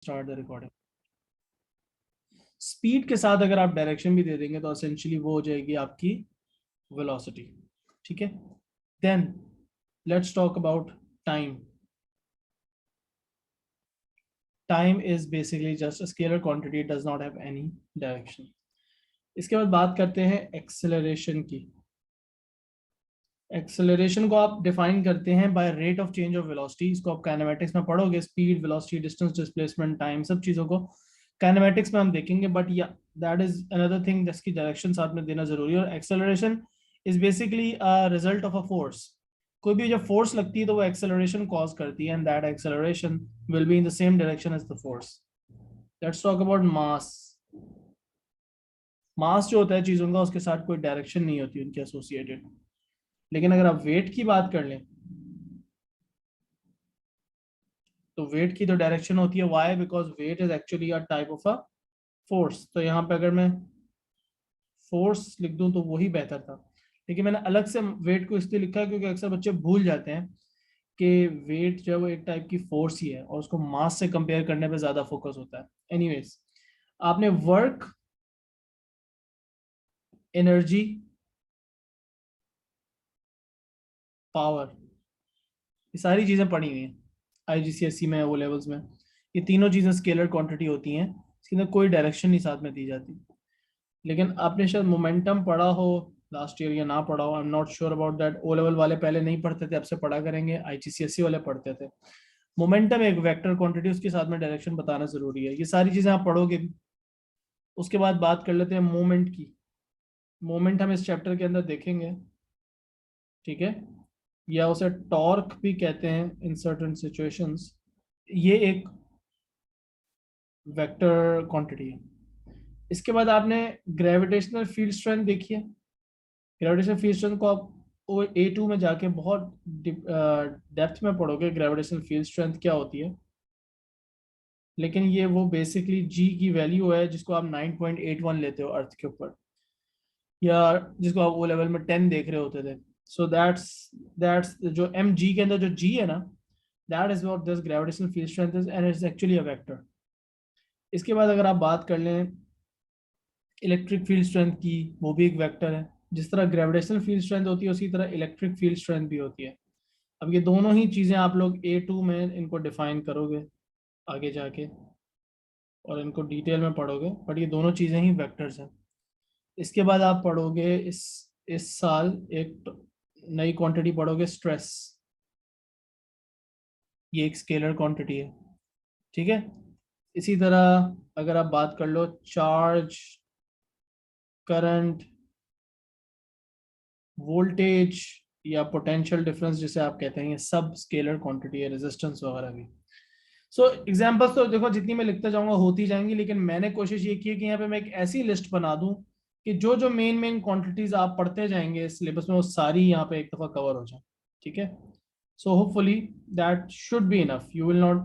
Start the recording. Speed के साथ अगर आप डायरेक्शन भी दे देंगे तो एसेंशियली वो हो जाएगी आपकी वेलोसिटी। ठीक है, then let's talk about time. Time is basically just a scalar quantity, it does not have any direction. इसके बाद बात करते हैं एक्सेलरेशन की। एक्सेलरेशन को आप डिफाइन करते हैं by rate of change of velocity. इसको आप काइनेमेटिक्स में पढ़ोगे, speed, velocity, distance, displacement, time, सब चीज़ों को काइनेमेटिक्स में हम देखेंगे। बट या दैट इज अनदर थिंग जिसकी डायरेक्शन साथ में देना जरूरी है। और acceleration is basically a result of a force. कोई भी जब फोर्स लगती है तो वो एक्सेलरेशन कॉज करती है, and that acceleration will be in the same direction as the force. Let's talk about mass. Mass जो होता है चीज़ों का, उसके साथ कोई डायरेक्शन नहीं होती उनकी एसोसिएटेड। लेकिन अगर आप वेट की बात कर लें तो वेट की तो डायरेक्शन होती है। Why? Because weight is actually a type of a force. तो यहाँ पे अगर मैं फोर्स लिख दूं तो वही बेहतर था, लेकिन मैंने अलग से वेट को इसलिए लिखा है क्योंकि अक्सर बच्चे भूल जाते हैं कि वेट जो है वो एक टाइप की फोर्स ही है और उसको मास से कंपेयर करने पे ज्यादा फोकस होता है। एनीवेज, आपने वर्क, एनर्जी, पावर, ये सारी चीजें पढ़ी हुई हैं आईजीसीएसई में, वो लेवल्स में। ये तीनों चीजें स्केलर क्वांटिटी होती हैं, इसके अंदर कोई डायरेक्शन नहीं साथ में दी जाती। लेकिन आपने शायद मोमेंटम पढ़ा हो लास्ट ईयर या ना पढ़ा हो, I am not sure about that. O level वाले पहले नहीं पढ़ते थे, अब से पढ़ा करेंगे। आईजीसीएसई वाले पढ़ते थे। मोमेंटम एक वेक्टर क्वांटिटी, उसके साथ में डायरेक्शन बताना जरूरी है। ये सारी चीजें आप पढ़ोगे भी। उसके बाद बात कर लेते हैं मोमेंट की। मोमेंट हम इस चैप्टर के अंदर देखेंगे, ठीक है, या उसे टॉर्क भी कहते हैं इन सर्टेन सिचुएशंस। ये एक वेक्टर क्वांटिटी है। इसके बाद आपने ग्रेविटेशनल फील्ड स्ट्रेंथ देखी है। ग्रेविटेशनल फील्ड स्ट्रेंथ को आप A2 में जाके बहुत डेप्थ में पढ़ोगे, ग्रेविटेशनल फील्ड स्ट्रेंथ क्या होती है। लेकिन ये वो बेसिकली जी की वैल्यू है जिसको आप 9.81 लेते हो अर्थ के ऊपर, या जिसको आप वो लेवल में 10 देख रहे होते थे। सो दैट्स जो एम जी के अंदर जो जी है ना, that is what this gravitational field strength is, and it's actually a vector. इसके बाद अगर आप बात कर लें इलेक्ट्रिक फील्ड स्ट्रेंथ की, वो भी एक वेक्टर है। जिस तरह ग्रेविटेशनल फील्ड स्ट्रेंथ होती है उसी तरह इलेक्ट्रिक फील्ड स्ट्रेंथ भी होती है। अब ये दोनों ही चीज़ें आप लोग A2 में इनको डिफाइन करोगे आगे जाके, और इनको डिटेल में पढ़ोगे, बट ये दोनों चीज़ें ही वेक्टर्स हैं। इसके बाद आप पढ़ोगे इस साल एक नई क्वांटिटी पढ़ोगे, स्ट्रेस। ये एक स्केलर क्वांटिटी है, ठीक है। इसी तरह अगर आप बात कर लो चार्ज, करंट, वोल्टेज, या पोटेंशियल डिफरेंस जिसे आप कहते हैं, ये सब स्केलर क्वांटिटी है, रेजिस्टेंस वगैरह भी। सो एग्जांपल्स तो देखो जितनी मैं लिखता जाऊंगा होती जाएंगी, लेकिन मैंने कोशिश ये की है कि यहाँ पे मैं एक ऐसी लिस्ट बना दूं कि जो जो मेन मेन क्वांटिटीज आप पढ़ते जाएंगे सिलेबस में वो सारी यहाँ पे एक दफा कवर हो जाए, ठीक है। So hopefully that should be enough, you will not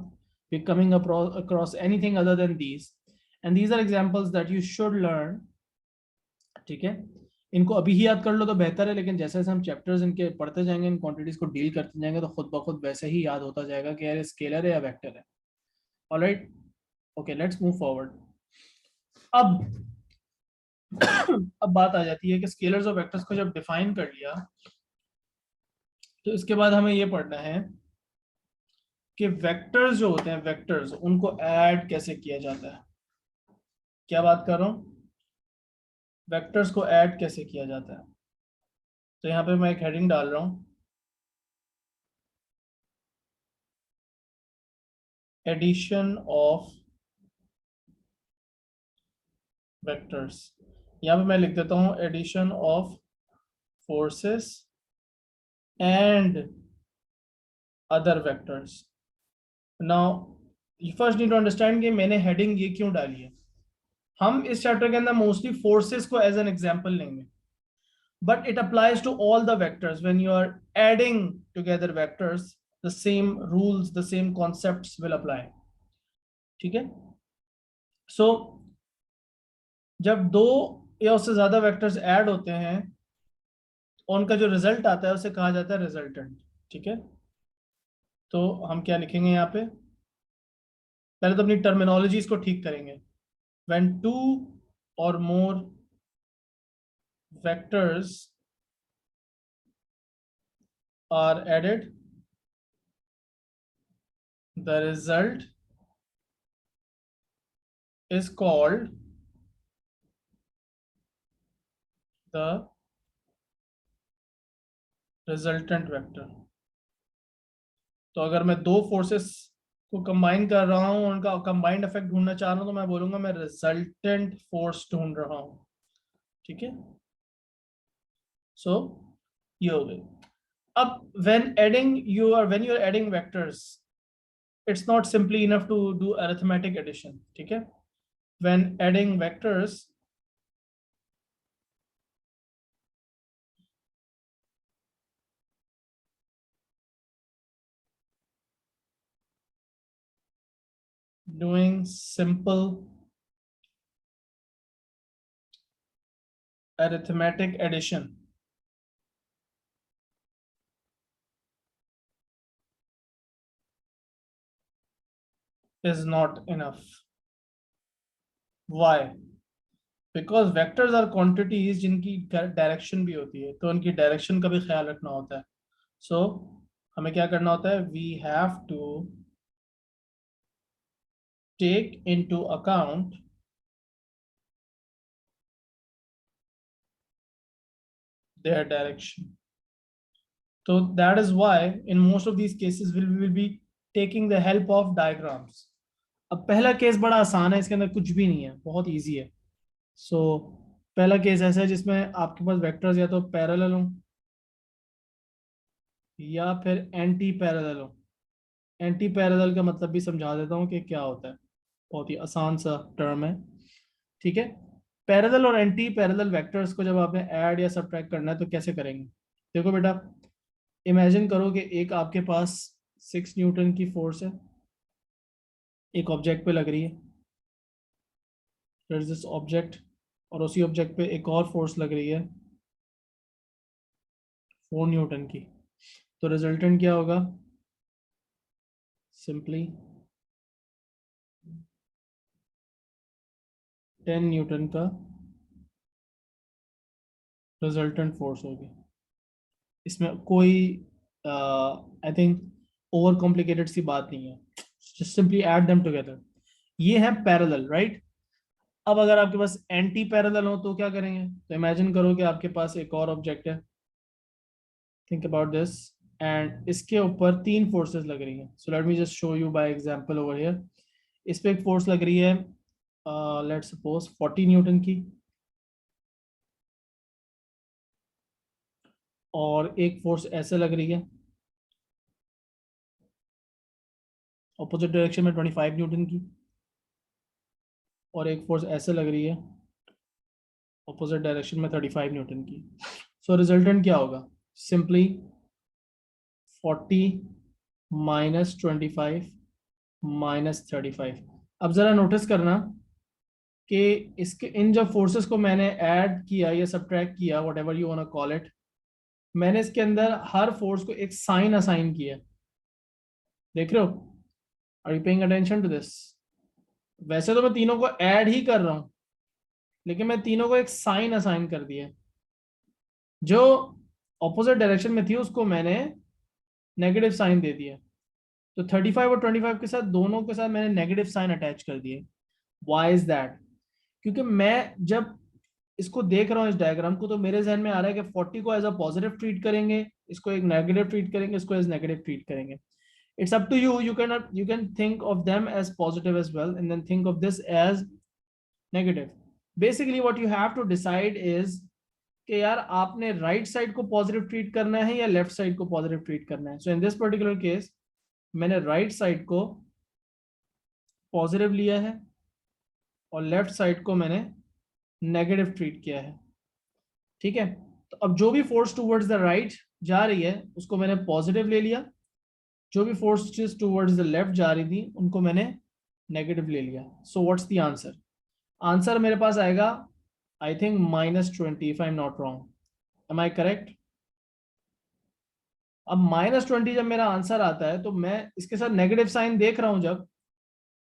be coming across anything other than these, and these are examples that you should learn, ठीक है। इनको अभी ही याद कर लो तो बेहतर है, लेकिन जैसे जैसे हम चैप्टर्स इनके पढ़ते जाएंगे, इन क्वांटिटीज को डील करते जाएंगे, तो खुद ब खुद वैसे ही याद होता जाएगा कि यार स्केलर है या वेक्टर है। Alright, okay, let's move forward. अब अब बात आ जाती है कि स्केलर्स और वेक्टर्स को जब डिफाइन कर लिया तो इसके बाद हमें ये पढ़ना है कि वेक्टर्स जो होते हैं, वेक्टर्स उनको ऐड कैसे किया जाता है। क्या बात कर रहा हूँ, वेक्टर्स को ऐड कैसे किया जाता है। तो यहाँ पे मैं एक हेडिंग डाल रहा हूँ, एडिशन ऑफ वेक्टर्स। यहाँ पे मैं लिख देता हूँ addition of forces and other vectors. Now you first need to understand कि मैंने हेडिंग ये क्यों डाली है। हम इस चैप्टर के अंदर मोस्टली फोर्सेस को एज एन एग्जांपल लेंगे, but it applies to all the vectors. When you are adding together vectors, the same rules, the same concepts will apply, ठीक है। सो जब दो या उससे ज्यादा वेक्टर्स ऐड होते हैं, उनका जो रिजल्ट आता है उसे कहा जाता है रिजल्टेंट, ठीक है। तो हम क्या लिखेंगे यहाँ पे, पहले तो अपनी टर्मिनोलॉजीज को ठीक करेंगे. When two or more vectors are added, the result is called the resultant vector. तो अगर मैं दो फोर्सेस को कंबाइन कर रहा हूं, उनका कंबाइंड इफेक्ट ढूंढना चाह रहा हूं, तो मैं बोलूंगा मैं रिजल्टेंट फोर्स ढूंढ रहा हूं. ठीक है. सो ये हो गई. अब when you are adding vectors, it's not simply enough to do arithmetic addition. ठीक है. When adding vectors, doing simple arithmetic addition is not enough. Why? Because vectors are quantities जिनकी डायरेक्शन भी होती है, तो उनकी डायरेक्शन का भी ख्याल रखना होता है. सो हमें क्या करना होता है, we have to take into account their direction. So that is why in most of these cases we will be taking the help of diagrams. अब पहला केस बड़ा आसान है, इसके अंदर कुछ भी नहीं है, बहुत इजी है. सो पहला केस ऐसा है जिसमें आपके पास वेक्टर्स या तो पैरेलल हो या फिर एंटी पैरेलल हो. एंटी पैरेलल का मतलब भी समझा देता हूँ कि क्या होता है. बहुत ही आसान सा टर्म है. ठीक है. पैरेलल और एंटी पैरेलल वेक्टर्स को जब आपने ऐड या सब्ट्रैक्ट करना है तो कैसे करेंगे. देखो बेटा, इमेजिन करो कि एक आपके पास 6 न्यूटन की फोर्स है, एक ऑब्जेक्ट पे लग रही है. दिस ऑब्जेक्ट, और उसी ऑब्जेक्ट पे एक और फोर्स लग रही है 4 न्यूटन की. तो रिजल्टेंट क्या होगा, सिंपली 10 न्यूटन का रिजल्टेंट फोर्स होगी. इसमें कोई आई थिंक ओवर कॉम्प्लिकेटेड सी बात नहीं है. Just simply add them together. ये है पैरेलल, राइट. अब अगर आपके पास एंटी पैरेलल हो तो क्या करेंगे. तो इमेजिन करो कि आपके पास एक और ऑब्जेक्ट है, थिंक अबाउट दिस, एंड इसके ऊपर 3 फोर्सेस लग रही हैं. So let me just show you by example over here. इस पे एक फोर्स लग रही है, लेट्स सपोज 40 न्यूटन की, और एक फोर्स ऐसे लग रही है ऑपोजिट डायरेक्शन में 25 न्यूटन की, और एक फोर्स ऐसे लग रही है ऑपोजिट डायरेक्शन में 35 न्यूटन की. सो रिजल्टेंट क्या होगा, सिंपली 40 माइनस 25 माइनस 35. अब जरा नोटिस करना कि इसके इन जब फोर्सेस को मैंने ऐड किया या सब्ट्रैक्ट किया, whatever you want to call it, मैंने इसके अंदर हर फोर्स को एक साइन असाइन किया. देख रहे हो, are you paying attention to this. वैसे तो मैं तीनों को ऐड ही कर रहा हूं, लेकिन मैं तीनों को एक साइन असाइन कर दिया. जो ऑपोजिट डायरेक्शन में थी उसको मैंने नेगेटिव साइन दे दिया. तो 35 और 25 के साथ दोनों के साथ मैंने नेगेटिव साइन अटैच कर दिए. व्हाई इज दैट, क्योंकि मैं जब इसको देख रहा हूँ इस डायग्राम को, तो मेरे जहन में आ रहा है कि 40 को एज अ पॉजिटिव ट्रीट करेंगे, इसको एक नेगेटिव ट्रीट करेंगे, इसको एज नेगेटिव ट्रीट करेंगे. It's up to you. You can think of them as positive as well, and then think of this as negative. Basically, what you have to decide is कि यार आपने right side को positive treat करना है या left side को positive treat करना है. सो इन दिस पर्टिकुलर केस मैंने राइट साइड को पॉजिटिव लिया है और लेफ्ट साइड को मैंने नेगेटिव ट्रीट किया है. ठीक है. तो अब जो भी फोर्स टूवर्ड्स द राइट जा रही है उसको मैंने पॉजिटिव ले लिया, जो भी फोर्सेस टुवर्ड्स द लेफ्ट जा रही थी उनको मैंने नेगेटिव ले लिया. So what's the answer. Answer मेरे पास आएगा I think -20 if I am not wrong. Am I correct. अब -20 जब मेरा आंसर आता है तो मैं इसके साथ नेगेटिव साइन देख रहा हूं, जब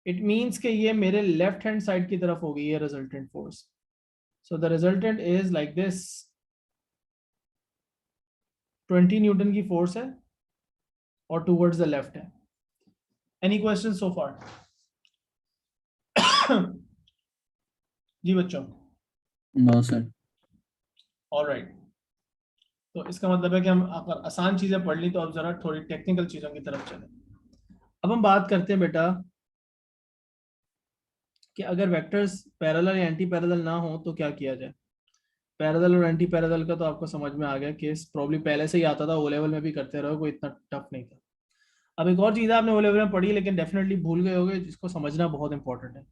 इट मीन्स कि ये मेरे लेफ्ट हैंड साइड की तरफ होगी ये resultant force. So the resultant is like this. 20 newton की फोर्स है और टूवर्ड्स द लेफ्ट है. Any question so far? जी बच्चों. No sir. ऑलराइट. तो इसका मतलब है कि हम अगर आसान चीजें पढ़ ली तो अब जरा थोड़ी टेक्निकल चीजों की तरफ चलें. अब हम बात करते हैं बेटा कि अगर वेक्टर्स पैरेलल या एंटी पैरेलल ना हो तो क्या किया जाए. पैरेलल और एंटी पैरेलल का तो आपको समझ में आ गया केस. प्रॉब्लम पहले से ही आता था, ओ लेवल में भी करते रहो, कोई इतना टफ नहीं था. अब एक और चीज़ आपने ओ लेवल में पढ़ी लेकिन डेफिनेटली भूल गए होगे, जिसको समझना बहुत इंपॉर्टेंट है.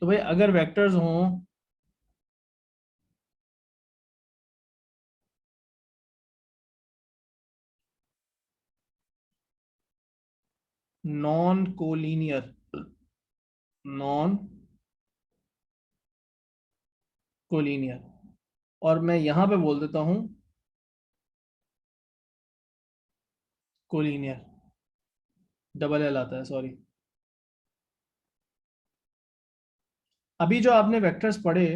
तो भाई अगर वेक्टर्स हों नॉन कोलिनियर, नॉन कोलिनियर, और मैं यहां पे बोल देता हूं कोलिनियर, डबल एल आता है, सॉरी. अभी जो आपने वेक्टर्स पढ़े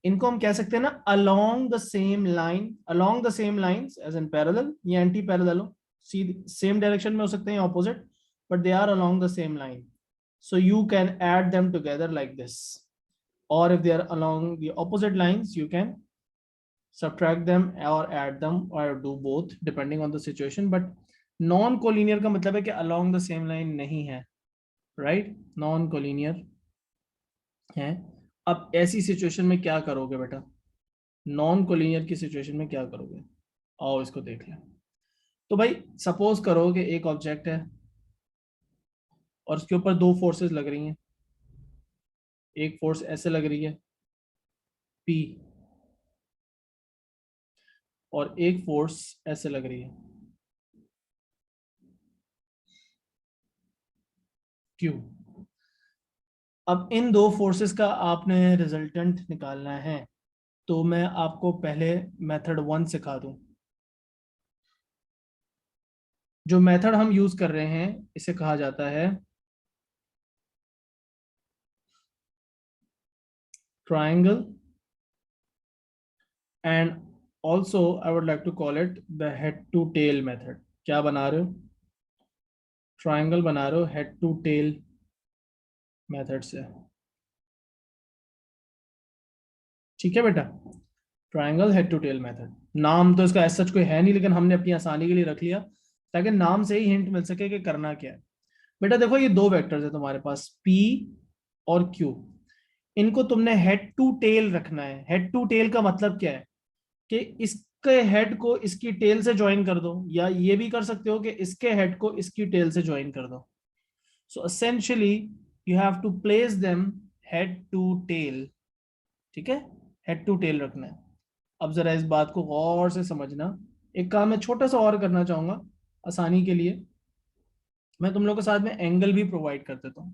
इनको हम कह सकते हैं ना along the same line, along the same lines as in parallel या एंटी पैरेलल हो, सीधे सेम डायरेक्शन में हो सकते हैं opposite, but they are along the same line. So you can add them together like this, और if they are along the opposite lines you can subtract them or add them or do both depending on the situation. but non collinear का मतलब है कि along the same line नहीं है, right. Non collinear है. अब ऐसी situation में क्या करोगे बेटा, नॉन कोलिनियर की सिचुएशन में क्या करोगे, आओ इसको देख लें. तो भाई सपोज करो कि एक ऑब्जेक्ट है और उसके ऊपर दो फोर्सेस लग रही हैं. एक फोर्स ऐसे लग रही है P, और एक फोर्स ऐसे लग रही है Q. अब इन दो फोर्सेस का आपने रिजल्टेंट निकालना है, तो मैं आपको पहले मेथड 1 सिखा दूं. जो मेथड हम यूज कर रहे हैं इसे कहा जाता है triangle, and also I would like to call it the head to tail method. क्या बना रहे हो, ट्रायंगल बना रहे हो हेड टू टेल मेथड से. ठीक है बेटा, triangle head to tail method. नाम तो इसका ऐसा सच कोई है नहीं, लेकिन हमने अपनी आसानी के लिए रख लिया ताकि नाम से ही हिंट मिल सके कि करना क्या है. बेटा देखो ये दो वेक्टर्स है तुम्हारे पास P और Q. इनको तुमने हेड टू टेल रखना है. हेड टू टेल का मतलब क्या है कि इसके हेड को इसकी टेल से ज्वाइन कर दो, या ये भी कर सकते हो कि इसके हेड को इसकी टेल से ज्वाइन कर दो. So essentially you have to place them head to tail. ठीक है, हेड टू टेल रखना है. अब जरा इस बात को गौर से समझना. एक काम मैं छोटा सा और करना चाहूंगा आसानी के लिए. मैं तुम लोग के साथ में एंगल भी प्रोवाइड कर देता हूँ.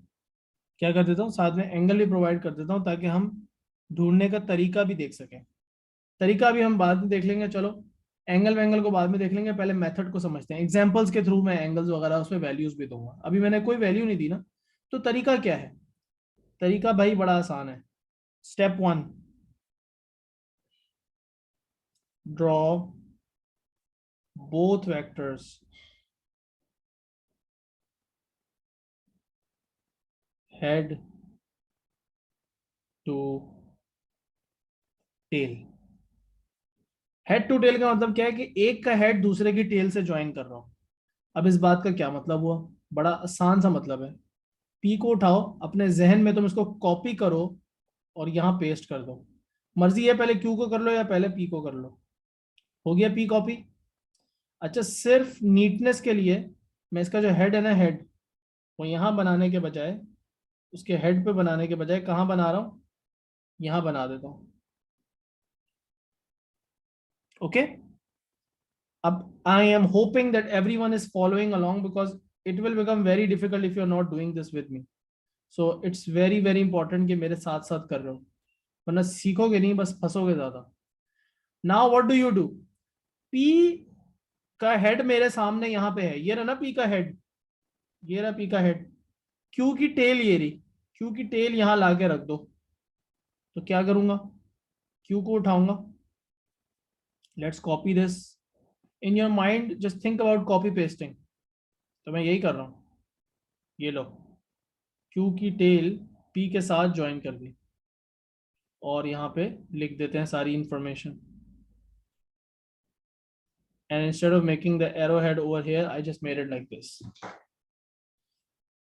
क्या कर देता हूँ, साथ में एंगल भी प्रोवाइड कर देता हूँ ताकि हम ढूंढने का तरीका भी देख सकें. तरीका भी हम बाद में देख लेंगे, चलो एंगल वैंगल को बाद में देख लेंगे. पहले मेथड को समझते हैं. एग्जांपल्स के थ्रू मैं एंगल्स वगैरह उसमें वैल्यूज भी दूंगा. अभी मैंने कोई वैल्यू नहीं दी ना. तो तरीका क्या है, तरीका भाई बड़ा आसान है. Step 1, draw both vectors head to tail. Head to tail का मतलब क्या है कि एक का हेड दूसरे की टेल से ज्वाइन कर रहा हूं. अब इस बात का क्या मतलब हुआ, बड़ा आसान सा मतलब है. पी को उठाओ अपने जहन में, तुम इसको कॉपी करो और यहां पेस्ट कर दो. मर्जी है पहले क्यू को कर लो या पहले पी को कर लो. हो गया पी कॉपी. अच्छा सिर्फ नीटनेस के लिए मैं इसका जो हेड है ना, हेड वो यहां बनाने के बजाय, उसके हेड पे बनाने के बजाय कहां बना रहा हूं, यहां बना देता हूं. ओके. अब I am hoping that everyone is following along because it will become very difficult if you are not doing this with me. So it's very very important कि मेरे साथ साथ कर रहे हो, वरना सीखोगे नहीं, बस फंसोगे ज्यादा. Now what do you do, P का हेड मेरे सामने यहां पे है, ये रहा ना पी का हेड, ये रहा पी का हेड. क्यू की टेल ये रही, क्यू की टेल यहां लाके रख दो, तो क्या करूंगा, क्यू को उठाऊंगा, let's copy this in your mind, just think about copy pasting, तो मैं यही कर रहा हूं, ये लो क्यू की टेल पी के साथ ज्वाइन कर दी और यहाँ पे लिख देते हैं सारी information, and instead of making the arrowhead over here I just made it like this.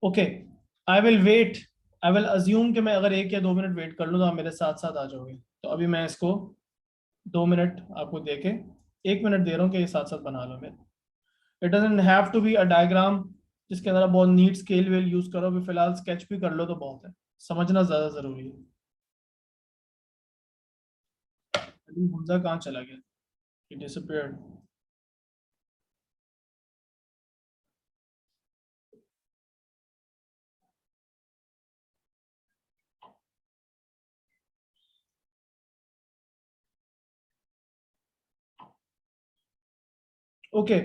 Okay, I will wait, I will assume कि मैं अगर 1 या 2 मिनट वेट कर लूँ तो आप मेरे साथ साथ आ जाओगे, तो अभी मैं इसको 2 मिनट आपको देके 1 मिनट दे रहा हूँ कि ये साथ साथ बना लो मेरे। It doesn't have to be a diagram जिसके अंदर आप बहुत नीट स्केल वेल यूज करो, अभी फिलहाल स्केच भी कर लो तो बहुत है, समझना ज्यादा जरूरी है। अली हमजा कहाँ चला गया, he disappeared. Okay,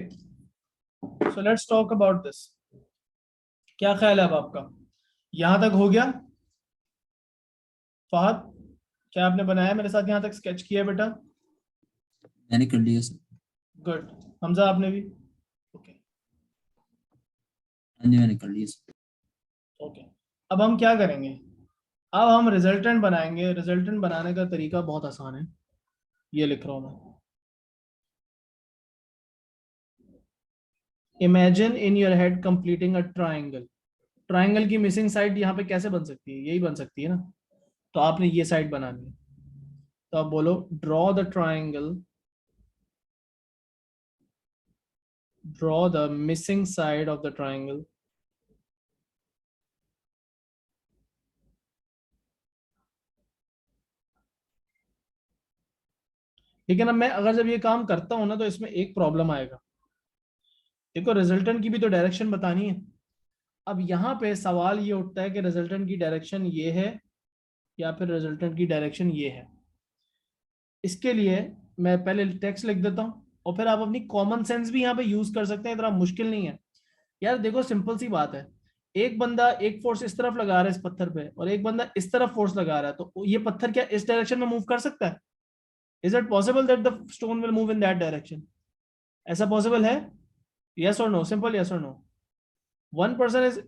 so let's talk about this. क्या ख्याल है अब आपका, यहां तक हो गया? फहद, क्या आपने बनाया मेरे साथ यहां तक स्केच किया है बेटा? मैंने कर लिया सर। गुड। हमजा आपने भी? ओके हाँ जी मैंने कर लिया सर। ओके, अब हम क्या करेंगे, अब हम रिजल्टेंट बनाएंगे। रिजल्टेंट बनाने का तरीका बहुत आसान है, ये लिख रहा हूं मैं। Imagine in your head completing a triangle. Triangle की मिसिंग साइड यहाँ पे कैसे बन सकती है, यही बन सकती है ना, तो आपने ये साइड बनानी है, तो आप बोलो draw the triangle, draw the missing side of the triangle. लेकिन अब मैं अगर जब ये काम करता हूं ना तो इसमें एक प्रॉब्लम आएगा। देखो रिजल्टेंट की भी तो डायरेक्शन बतानी है। अब यहाँ पे सवाल ये उठता है कि रिजल्टेंट की डायरेक्शन ये है या फिर रिजल्टेंट की डायरेक्शन ये है। इसके लिए मैं पहले टेक्स्ट लिख देता हूँ और फिर आप अपनी कॉमन सेंस भी यहाँ पे यूज कर सकते हैं, इतना मुश्किल नहीं है यार। देखो सिंपल सी बात है, एक बंदा एक फोर्स इस तरफ लगा रहा है इस पत्थर पे और एक बंदा इस तरफ फोर्स लगा रहा है, तो ये पत्थर क्या इस डायरेक्शन में मूव कर सकता है? Is it possible that the stone will move in that direction? ऐसा पॉसिबल है? yes or no, simple yes or no. One person is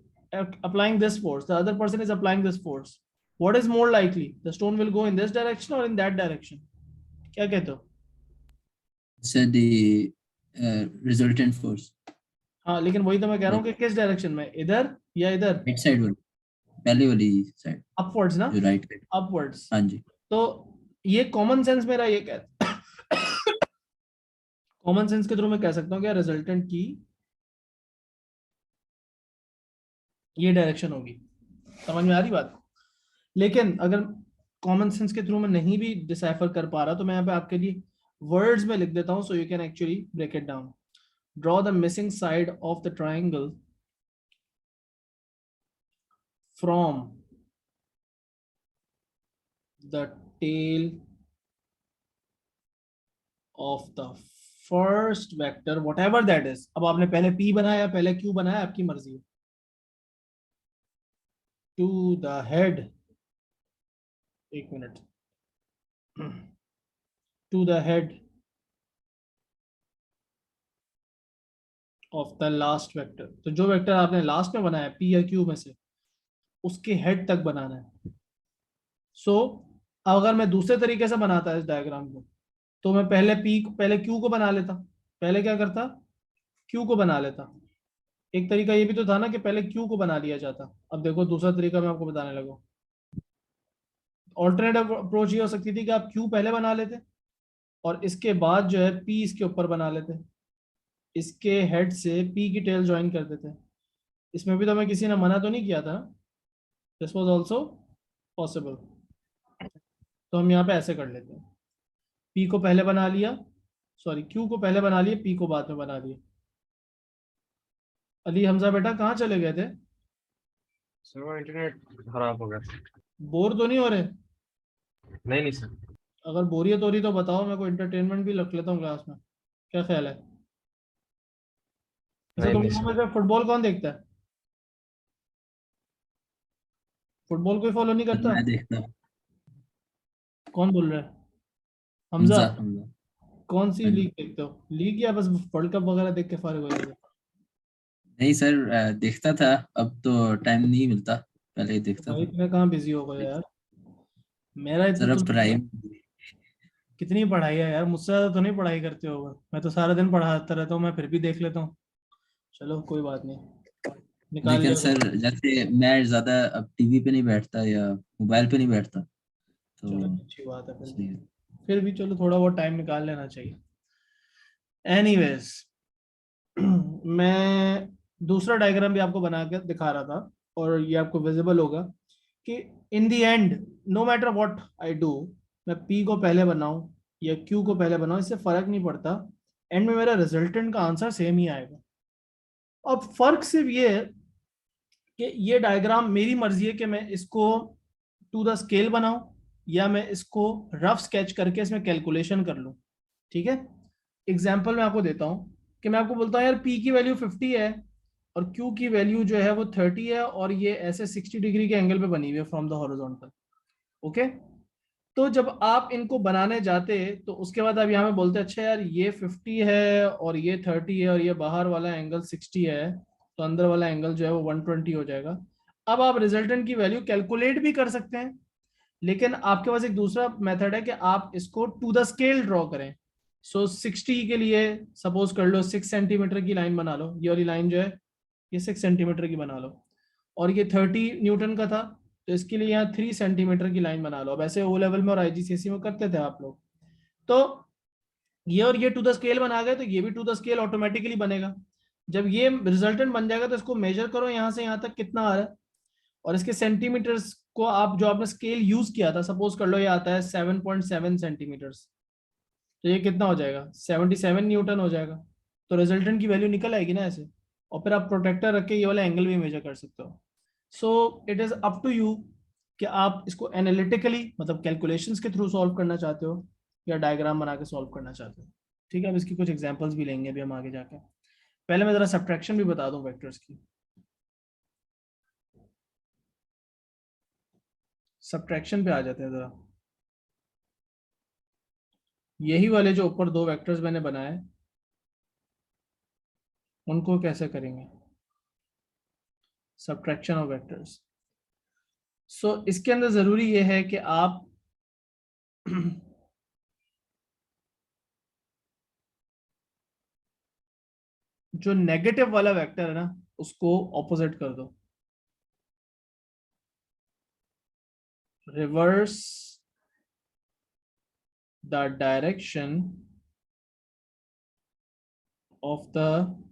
applying this force, the other person is applying this force. What is more likely, the stone will go in this direction or in that direction? क्या कहते हो? Sir the resultant force हाँ लेकिन वही तो मैं कह रहा हूँ लाइक कि किस डायरेक्शन में, इधर या इधर? राइट साइड वाली, पहले वाली साइड अपवर्ड्स ना, जो राइट है। अपवर्ड्स। हाँ जी। तो ये कॉमन सेंस मेरा ये कह कॉमन सेंस के थ्रू मैं कह सकता हूँ कि रिजल्टेंट की ये डायरेक्शन होगी। समझ में आ रही बात? लेकिन अगर कॉमन सेंस के थ्रू मैं नहीं भी डिसाइफर कर पा रहा तो मैं यहाँ पे आपके लिए वर्ड्स में लिख देता हूँ, so you can actually break it down. Draw the missing side of the triangle from the tail of the first vector whatever that is. अब आपने पहले पी बनाया पहले क्यू बनाया, आपकी मर्जी है। टू द हेड, एक minute, to the head of the last vector, तो जो वेक्टर आपने लास्ट में बनाया पी या क्यू में से उसके हेड तक बनाना है। सो अगर मैं दूसरे तरीके से बनाता इस डायग्राम को, तो मैं पहले क्यू को बना लेता, पहले क्या करता, क्यू को बना लेता। एक तरीका ये भी तो था ना कि पहले क्यू को बना लिया जाता। अब देखो दूसरा तरीका मैं आपको बताने लगा। ऑल्टरनेटिव अप्रोच ये हो सकती थी कि आप क्यू पहले बना लेते और इसके बाद जो है पी इसके ऊपर बना लेते, इसके हेड से पी की टेल ज्वाइन कर देते। इसमें भी तो हमें किसी ने मना तो नहीं किया था, दिस वाज आल्सो पॉसिबल। तो हम यहाँ पे ऐसे कर लेते हैं, पी को पहले बना लिया, सॉरी क्यू को पहले बना लिया, पी को बाद में बना लिया। अली हमजा बेटा कहाँ चले गए थे? सर वो इंटरनेट खराब हो गया। बोर तो नहीं हो रहे? नहीं नहीं सर। अगर बोरियत हो रही तो बताओ, मैं कोई एंटरटेनमेंट भी रख लेता हूँ क्लास में, क्या ख्याल है? अच्छा नहीं तुम नहीं लोगों में सर। से फुटबॉल कौन देखता है? फुटबॉल कोई फॉलो नहीं करता? मैं देखता हूँ। कौन बोल रहा है? हमजा? हमजा हमजा। कौन सी हाँ जी। लीग देखते हो? लीग या बस वर्ल्ड कप वगैरह देख के फारिग हो जाते हो? नहीं सर, देखता था, अब तो टाइम नहीं मिलता, पहले ही तो देखता भाई था। मैं कहाँ बिजी हो गया यार? मेरा इतना सर तो अब नहीं है। पढ़ाई। कितनी पढ़ाई है यार, मुझसे ज्यादा तो नहीं पढ़ाई करते होगा। मैं तो सारा दिन पढ़ाता रहता हूँ, मैं फिर भी देख लेता हूँ। चलो कोई बात नहीं, निकाल लेकिन लिया सर करो। जैसे मैं ज्यादा अब टीवी पे नहीं बैठता या मोबाइल पे नहीं बैठता, चलो तो अच्छी बात है फिर भी। इसलिए। फिर भी चलो थोड़ा बहुत टाइम निकाल लेना चाहिए। एनीवेज, मैं दूसरा डायग्राम भी आपको बना के दिखा रहा था, और ये आपको विजिबल होगा कि in the end, no matter what I do, मैं P को पहले बनाऊं या Q को पहले बनाऊं, इससे फर्क नहीं पड़ता। एंड में मेरा रिजल्टेंट का आंसर सेम ही आएगा। अब फर्क सिर्फ ये है कि ये डायग्राम मेरी मर्जी है कि मैं इसको टू द स्केल बनाऊं या मैं इसको रफ स्केच करके इसमें कैलकुलेशन कर लूं। ठीक है, एग्जाम्पल मैं आपको देता हूं कि मैं आपको बोलता हूं यार P की वैल्यू 50 है और Q की वैल्यू जो है वो 30 है, और ये ऐसे 60 डिग्री के एंगल पे बनी हुई है फ्रॉम द हॉरिजॉन्टल। ओके, तो जब आप इनको बनाने जाते तो उसके बाद आप यहाँ पे बोलते अच्छा यार ये 50 है और ये 30 है और ये बाहर वाला एंगल 60 है, तो अंदर वाला एंगल जो है वो 120 हो जाएगा। अब आप रिजल्टेंट की वैल्यू कैलकुलेट भी कर सकते हैं, लेकिन आपके पास एक दूसरा मेथड है कि आप इसको टू द स्केल ड्रॉ करें। सो 60 के लिए सपोज कर लो 6 सेंटीमीटर की लाइन बना लो, ये वाली लाइन जो है ये 6 सेंटीमीटर की बना लो, और ये 30 न्यूटन का था, तो इसके लिए यहाँ 3 सेंटीमीटर की लाइन बना लो। अब ऐसे ओ लेवल में और आईजीसीएसई में करते थे आप लोग। तो ये और ये टू द स्केल बना गए, तो ये भी टू द स्केल ऑटोमेटिकली बनेगा। जब ये रिजल्टेंट बन जाएगा तो इसको मेजर करो यहाँ से यहाँ तक कितना आ रहा है, और इसके सेंटीमीटर्स को आप जो आपने स्केल यूज किया था, सपोज कर लो ये आता है 7.7 सेंटीमीटर्स, तो ये कितना हो जाएगा? 77 न्यूटन हो जाएगा। तो रिजल्टेंट की वैल्यू निकल आएगी ना ऐसे। और फिर आप प्रोटेक्टर रख के ये वाला एंगल भी मेजर कर सकते हो। So it is up to you कि आप इसको एनालिटिकली मतलब कैलकुलेशंस के थ्रू सॉल्व करना चाहते हो या डायग्राम बना के सॉल्व करना चाहते हो। ठीक है, अब इसकी कुछ एग्जांपल्स भी लेंगे अभी हम आगे जाके। पहले मैं जरा सब्ट्रैक्शन भी बता दूं वेक्टर्स की। सब्ट्रैक्शन पे आ जाते हैं जरा। यही वाले जो ऊपर दो वेक्टर्स मैंने बनाए, उनको कैसे करेंगे? Subtraction of vectors. सो इसके अंदर जरूरी ये है कि आप जो नेगेटिव वाला वेक्टर है ना उसको ऑपोजिट कर दो। Reverse the direction of the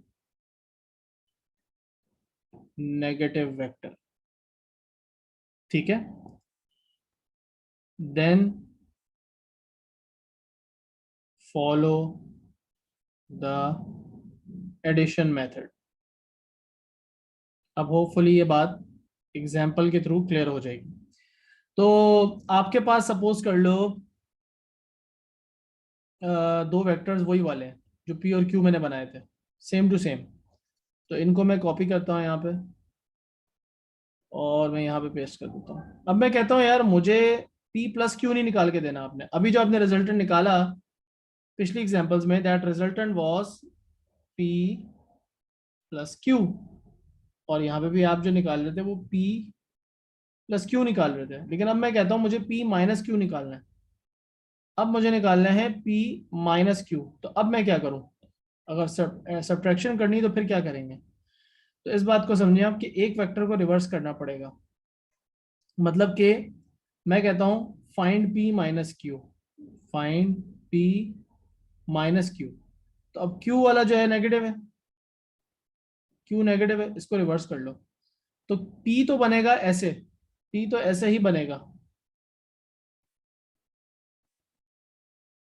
negative vector. ठीक है, then follow the addition method. अब होपफुली ये बात एग्जाम्पल के थ्रू क्लियर हो जाएगी। तो आपके पास सपोज कर लो दो वेक्टर्स वही वाले हैं जो P और Q मैंने बनाए थे, सेम टू सेम। तो इनको मैं कॉपी करता हूँ यहाँ पे और मैं यहाँ पे पेस्ट कर देता हूँ। अब मैं कहता हूँ यार मुझे P प्लस क्यू नहीं निकाल के देना आपने। अभी जो आपने रिजल्टेंट निकाला पिछली एग्जांपल्स में, that resultant was P plus Q, और यहाँ पे भी आप जो निकाल रहे थे वो P प्लस क्यू निकाल रहे थे। लेकिन अब मैं कहता हूँ मुझे P माइनस क्यू निकालना है। अब मुझे निकालना है P माइनस क्यू, तो अब मैं क्या करूँ? अगर सब्ट्रैक्शन करनी है तो फिर क्या करेंगे? तो इस बात को समझिए आप कि एक वेक्टर को रिवर्स करना पड़ेगा। मतलब कि मैं कहता हूं find P minus Q, find P minus Q. तो अब Q वाला जो है नेगेटिव है, Q नेगेटिव है, इसको रिवर्स कर लो। तो P तो बनेगा ऐसे, P तो ऐसे ही बनेगा,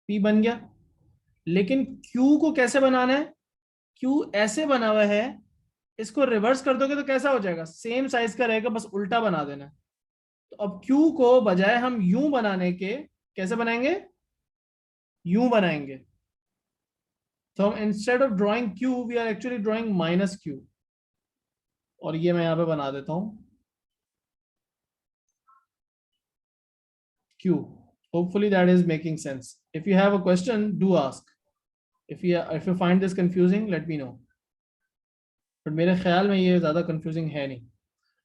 P बन गया। लेकिन Q को कैसे बनाना है? Q ऐसे बना हुआ है, इसको रिवर्स कर दोगे तो कैसा हो जाएगा? सेम साइज का रहेगा, बस उल्टा बना देना है। तो अब Q को बजाय हम यूं बनाने के कैसे बनाएंगे? यूं बनाएंगे। तो हम instead of drawing Q we are actually drawing minus Q. और ये मैं यहाँ पे बना देता हूं Q. Hopefully that is making sense. If you have a question, do ask. If you find this confusing, let me know. But मेरे ख्याल में ये ज़्यादा confusing है नहीं.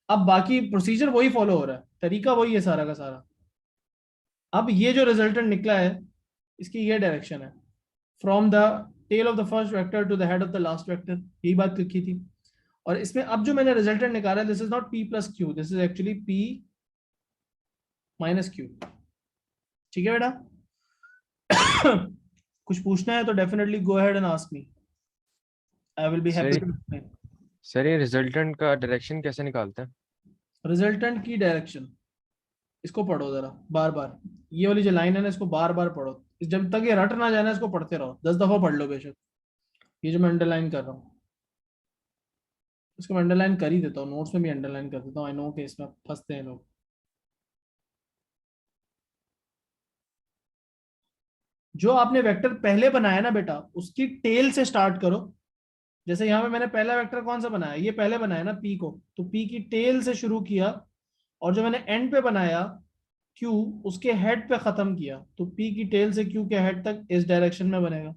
अब बाकी प्रोसीजर वही फॉलो हो रहा है, तरीका वही है सारा का सारा. अब ये जो रिजल्टेंट निकला है इसकी ये डायरेक्शन है, from the tail of the first vector to the head of the last vector. यही बात लिखी थी. और इसमें अब जो मैंने रिजल्टेंट निकाला है, this is not p plus Q, this is actually p minus Q. ठीक है बेटा? कुछ पूछना है तो definitely go ahead and ask me. I will be happy to explain. Sir ये रिजल्टेंट का डायरेक्शन कैसे निकालते हैं? रिजल्टेंट की डायरेक्शन, इसको पढ़ो जरा बार बार. ये वाली जो लाइन है ना, इसको बार बार पढ़ो. जब तक ये रट ना जाए ना, इसको पढ़ते रहो. 10 दफा पढ़ लो बेशक. ये जो मैं अंडरलाइन कर रहा हूँ, इसको मैं अंडरलाइन कर ही देता हूँ, नोट्स में भी अंडरलाइन कर देता हूँ. आई नो कि इसमें फंसते हैं लोग. जो आपने वेक्टर पहले बनाया ना बेटा, उसकी टेल से स्टार्ट करो. जैसे यहाँ पे मैंने पहला वेक्टर कौन सा बनाया, ये पहले बनाया ना p को, तो p की टेल से शुरू किया, और जो मैंने एंड पे बनाया q, उसके हेड पे खत्म किया. तो p की टेल से q के हेड तक इस डायरेक्शन में बनेगा.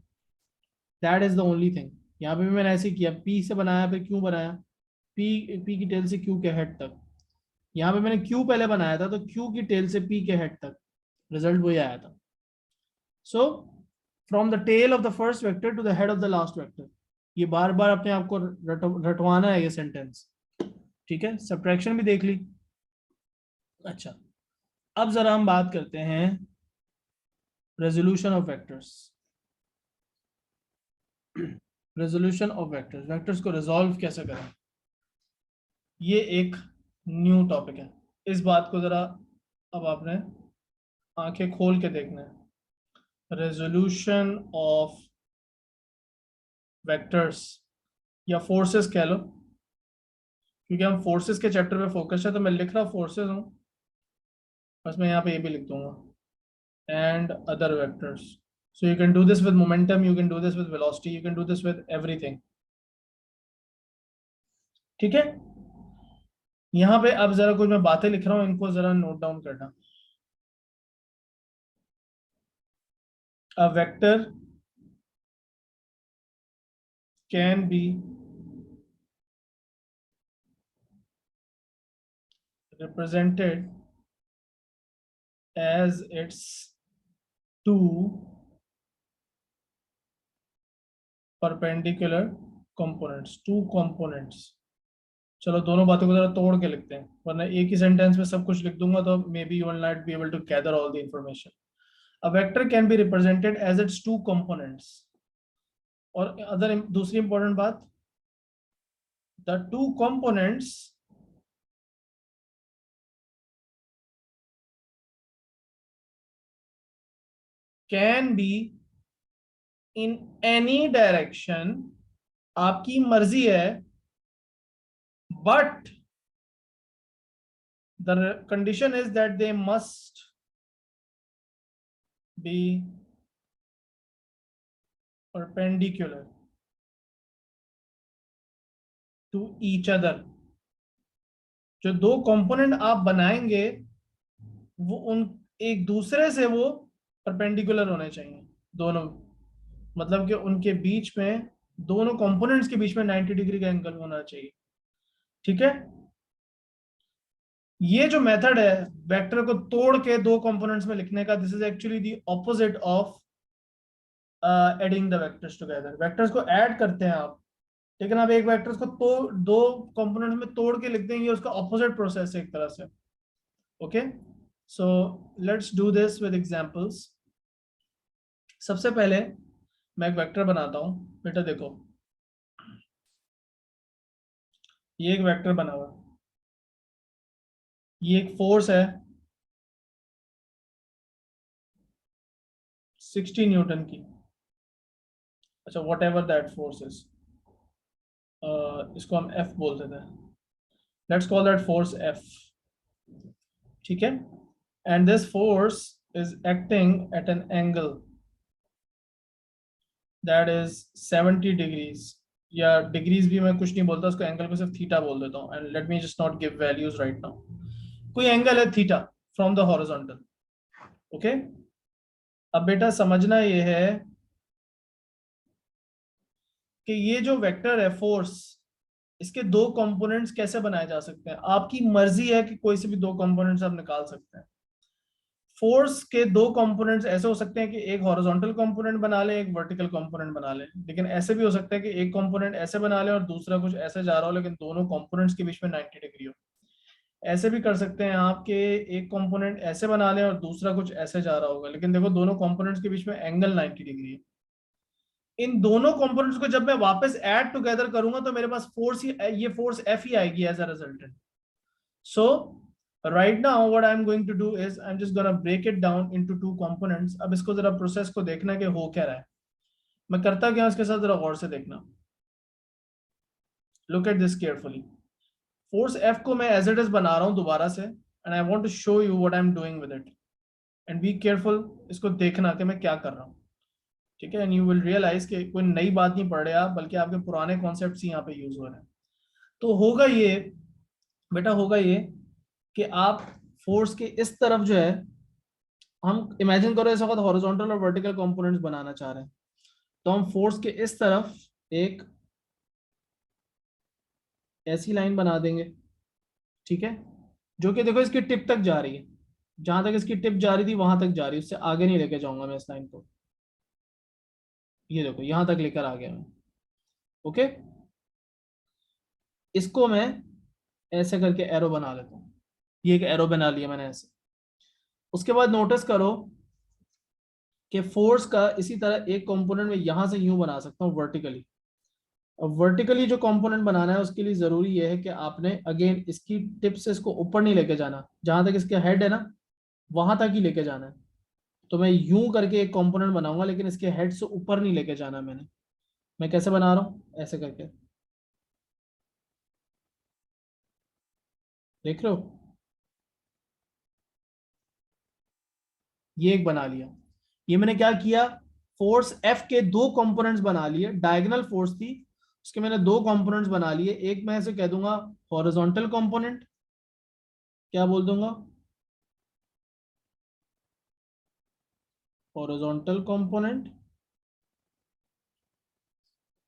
That is the only thing. यहाँ पे भी मैंने ऐसे किया, p से बनाया फिर q बनाया, p की टेल से q के हेड तक. यहाँ पे मैंने q पहले बनाया था, तो q की टेल से p के हेड तक. रिजल्ट वही आया था. So from the tail of the first vector to the head of the last vector. ये बार बार अपने आप को रटवाना है ये सेंटेंस. ठीक है? सब्ट्रैक्शन भी देख ली. अच्छा, अब जरा हम बात करते हैं resolution of vectors. Resolution of vectors, vectors को रिजॉल्व कैसे करें, ये एक न्यू टॉपिक है. इस बात को जरा अब आपने आंखें खोल के देखना है. रेजोल्यूशन ऑफ वेक्टर्स या फोर्सेस कह लो, क्योंकि हम फोर्सेस के चैप्टर पे फोकस है, तो मैं लिख रहा फोर्सेस हूं, बस मैं यहाँ पे ये भी लिख दूंगा and other vectors. So you can do this with momentum, you can do this with velocity, you can do this with everything. ठीक है? यहाँ पे अब जरा कुछ मैं बातें लिख रहा हूँ, इनको जरा नोट डाउन करना. A vector can be represented as its two perpendicular components. two components. चलो दोनों बातों को जरा तोड़ के लिखते हैं, वरना एक ही सेंटेंस में सब कुछ लिख दूंगा तो maybe you will not be able to gather all the information. A vector can be represented as its two components. और अदर दूसरी इंपॉर्टेंट बात, the two components can be in any direction. आपकी मर्जी है, but the condition is that they must be perpendicular to each other. जो दो component आप बनाएंगे वो उन एक दूसरे से वो परपेंडिकुलर होने चाहिए दोनों. मतलब कि उनके बीच में, दोनों कंपोनेंट्स के बीच में 90 डिग्री का एंगल होना चाहिए. ठीक है? ये जो मेथड है वेक्टर को तोड़ के दो कंपोनेंट्स में लिखने का, this is actually the opposite of adding the vectors together. Vectors को ऐड करते हैं आप, लेकिन आप एक वेक्टर्स को तो दो कंपोनेंट्स में तोड़ के लिख देंगे, उसका ऑपोजिट प्रोसेस है एक तरह से. Okay, so let's do this with examples. सबसे पहले मैं एक वेक्टर बनाता हूं. बेटा देखो, ये एक वेक्टर बना हुआ, ये एक फोर्स है 60 न्यूटन की. अच्छा, what ever that force is, इसको हम F बोलते थे. Let's call that force F. ठीक है? And this force is acting at an angle that is 70 degrees, या डिग्रीज भी मैं कुछ नहीं बोलता, उसको एंगल को सिर्फ थीटा बोल देता हूँ. And let me just not give values right now. कोई एंगल है theta from the horizontal. Okay, अब बेटा समझना ये है कि ये जो वेक्टर है फोर्स, इसके दो कंपोनेंट्स कैसे बनाए जा सकते हैं। आपकी मर्जी है कि कोई से भी दो कंपोनेंट्स आप निकाल सकते हैं। फोर्स के दो कंपोनेंट्स ऐसे हो सकते हैं कि एक हॉरिजॉन्टल कंपोनेंट बना ले, एक वर्टिकल कंपोनेंट बना ले, लेकिन ऐसे भी हो सकता है कि एक कंपोनेंट ऐसे बना ले और दूसरा कुछ ऐसे जा रहा हो, लेकिन दोनों कंपोनेंट्स के बीच में 90 डिग्री हो। ऐसे भी कर सकते हैं आप कि एक कंपोनेंट ऐसे बना ले और दूसरा कुछ ऐसे जा रहा होगा, लेकिन देखो दोनों कंपोनेंट्स के बीच में एंगल 90 डिग्री है। इन दोनों कंपोनेंट्स को जब मैं वापस ऐड टुगेदर करूंगा तो मेरे पास फोर्स ही, ये फोर्स एफ ही आएगी as a resultant. So right now what I'm going to do is I'm just gonna break it down into two components। अब इसको जरा प्रोसेस को देखना कि हो क्या रहा है, मैं करता क्या उसके साथ जरा गौर से देखना। Look at this carefully. Force F को मैं एज इट इज बना रहा हूं दोबारा से, and I want to show you what I am doing with it, and be careful, इसको देखना कि मैं क्या कर रहा हूं, ठीक है। एंड यू विल रियलाइज कि कोई नई बात नहीं पढ़ रहे आप, बल्कि आपके पुराने कॉन्सेप्ट्स ही यहाँ पे यूज हो रहे हैं। तो होगा ये बेटा, होगा ये कि आप फोर्स के इस तरफ जो है, हम इमेजिन करो इस वक्त हॉरिजॉन्टल और वर्टिकल कंपोनेंट्स बनाना चाह रहे हैं, तो हम फोर्स के इस तरफ एक ऐसी लाइन बना देंगे, ठीक है, जो कि देखो इसकी टिप तक जा रही है, जहां तक इसकी टिप जा रही थी वहां तक जा रही है, उससे आगे नहीं लेके जाऊंगा मैं इस लाइन को। ये देखो यहां तक लेकर आ गया मैं, ओके। इसको मैं ऐसे करके एरो बना लेता हूँ, ये एक एरो बना लिया मैंने ऐसे। उसके बाद नोटिस करो कि फोर्स का इसी तरह एक कंपोनेंट में यहां से यूं बना सकता हूँ वर्टिकली। अब वर्टिकली जो कंपोनेंट बनाना है उसके लिए जरूरी यह है कि आपने अगेन इसकी टिप से इसको ऊपर नहीं लेके जाना, जहां तक इसके हेड है ना वहां तक ही लेके जाना है। तो मैं यूं करके एक कंपोनेंट बनाऊंगा, लेकिन इसके हेड से ऊपर नहीं लेके जाना मैंने। मैं कैसे बना रहा हूं, ऐसे करके, देख रहे हो, ये एक बना लिया। ये मैंने क्या किया, फोर्स एफ के दो कंपोनेंट्स बना लिए, डायगोनल फोर्स थी उसके मैंने दो कंपोनेंट्स बना लिए। एक मैं ऐसे कह दूंगा हॉरिजॉन्टल कंपोनेंट, क्या बोल दूंगा, हॉरिजॉन्टल कंपोनेंट,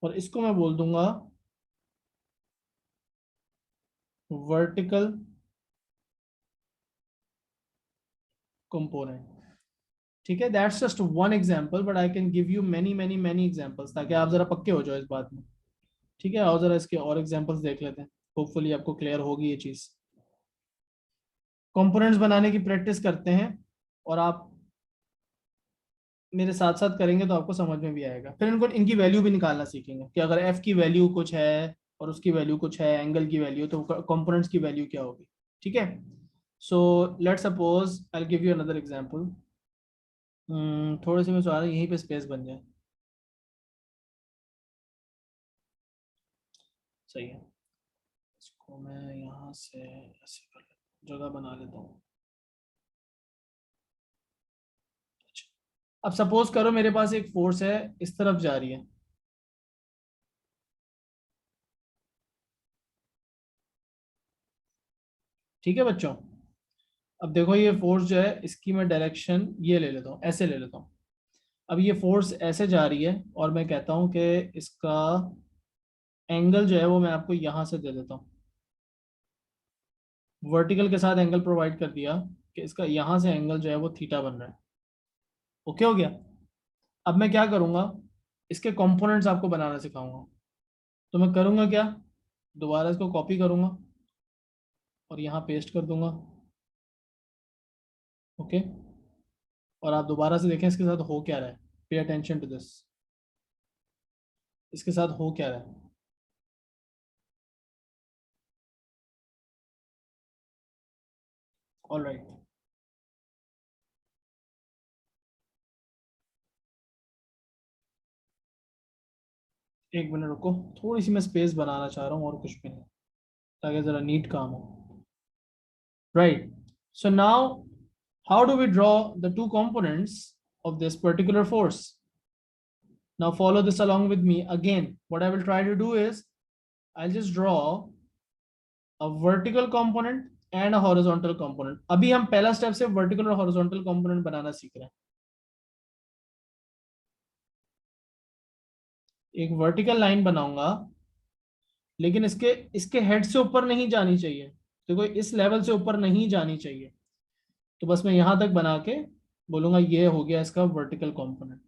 और इसको मैं बोल दूंगा वर्टिकल कंपोनेंट, ठीक है। That's just one example, but I can give you many many many examples, ताकि आप जरा पक्के हो जाओ इस बात में, ठीक है। और जरा इसके और एग्जांपल्स देख लेते हैं, होपफुली आपको क्लियर होगी ये चीज। कंपोनेंट्स बनाने की प्रैक्टिस करते हैं, और आप मेरे साथ साथ करेंगे तो आपको समझ में भी आएगा। फिर इनको इनकी वैल्यू भी निकालना सीखेंगे कि अगर एफ की वैल्यू कुछ है और उसकी वैल्यू कुछ है, एंगल की वैल्यू, तो कंपोनेंट्स की वैल्यू क्या होगी, ठीक है। So let's suppose I give you another example. थोड़े से मैं चाह रहा हूँ यहीं पे स्पेस बन जाए, सही है। इसको मैं यहाँ से ऐसे कर लेता हूँ, जगह बना लेता हूँ। अच्छा, अब सपोज करो मेरे पास एक फोर्स है इस तरफ जा रही है, ठीक है बच्चों। अब देखो ये फोर्स जो है इसकी मैं डायरेक्शन ये ले लेता हूँ, ऐसे ले लेता हूँ। अब ये फोर्स ऐसे जा रही है और मैं कहता हूँ कि इसका एंगल जो है वो मैं आपको यहां से दे देता हूँ, वर्टिकल के साथ एंगल प्रोवाइड कर दिया कि इसका यहां से एंगल जो है वो थीटा बन रहा है। ओके हो गया। अब मैं क्या करूंगा, इसके कंपोनेंट्स आपको बनाना सिखाऊंगा। तो मैं करूंगा क्या, दोबारा इसको कॉपी करूंगा और यहाँ पेस्ट कर दूंगा, ओके। और आप दोबारा से देखें इसके साथ हो क्या रहा है, पे अटेंशन टू दिस, इसके साथ हो क्या रहा है। ऑल राइट, एक मिनट रुको, थोड़ी सी मैं स्पेस बनाना चाह रहा हूँ और कुछ भी नहीं, ताकि जरा नीट काम हो। Right, so now how do we draw the two components of this particular force? Now follow this along with me. Again, what I will try to do is I'll just draw a vertical component and horizontal component. अभी हम पहला step से vertical और horizontal component बनाना सीख रहे हैं। एक vertical line बनाऊंगा, लेकिन इसके इसके हेड से ऊपर नहीं जानी चाहिए। देखो इस लेवल से ऊपर नहीं जानी चाहिए, तो बस मैं यहां तक बना के बोलूंगा ये हो गया इसका वर्टिकल कंपोनेंट।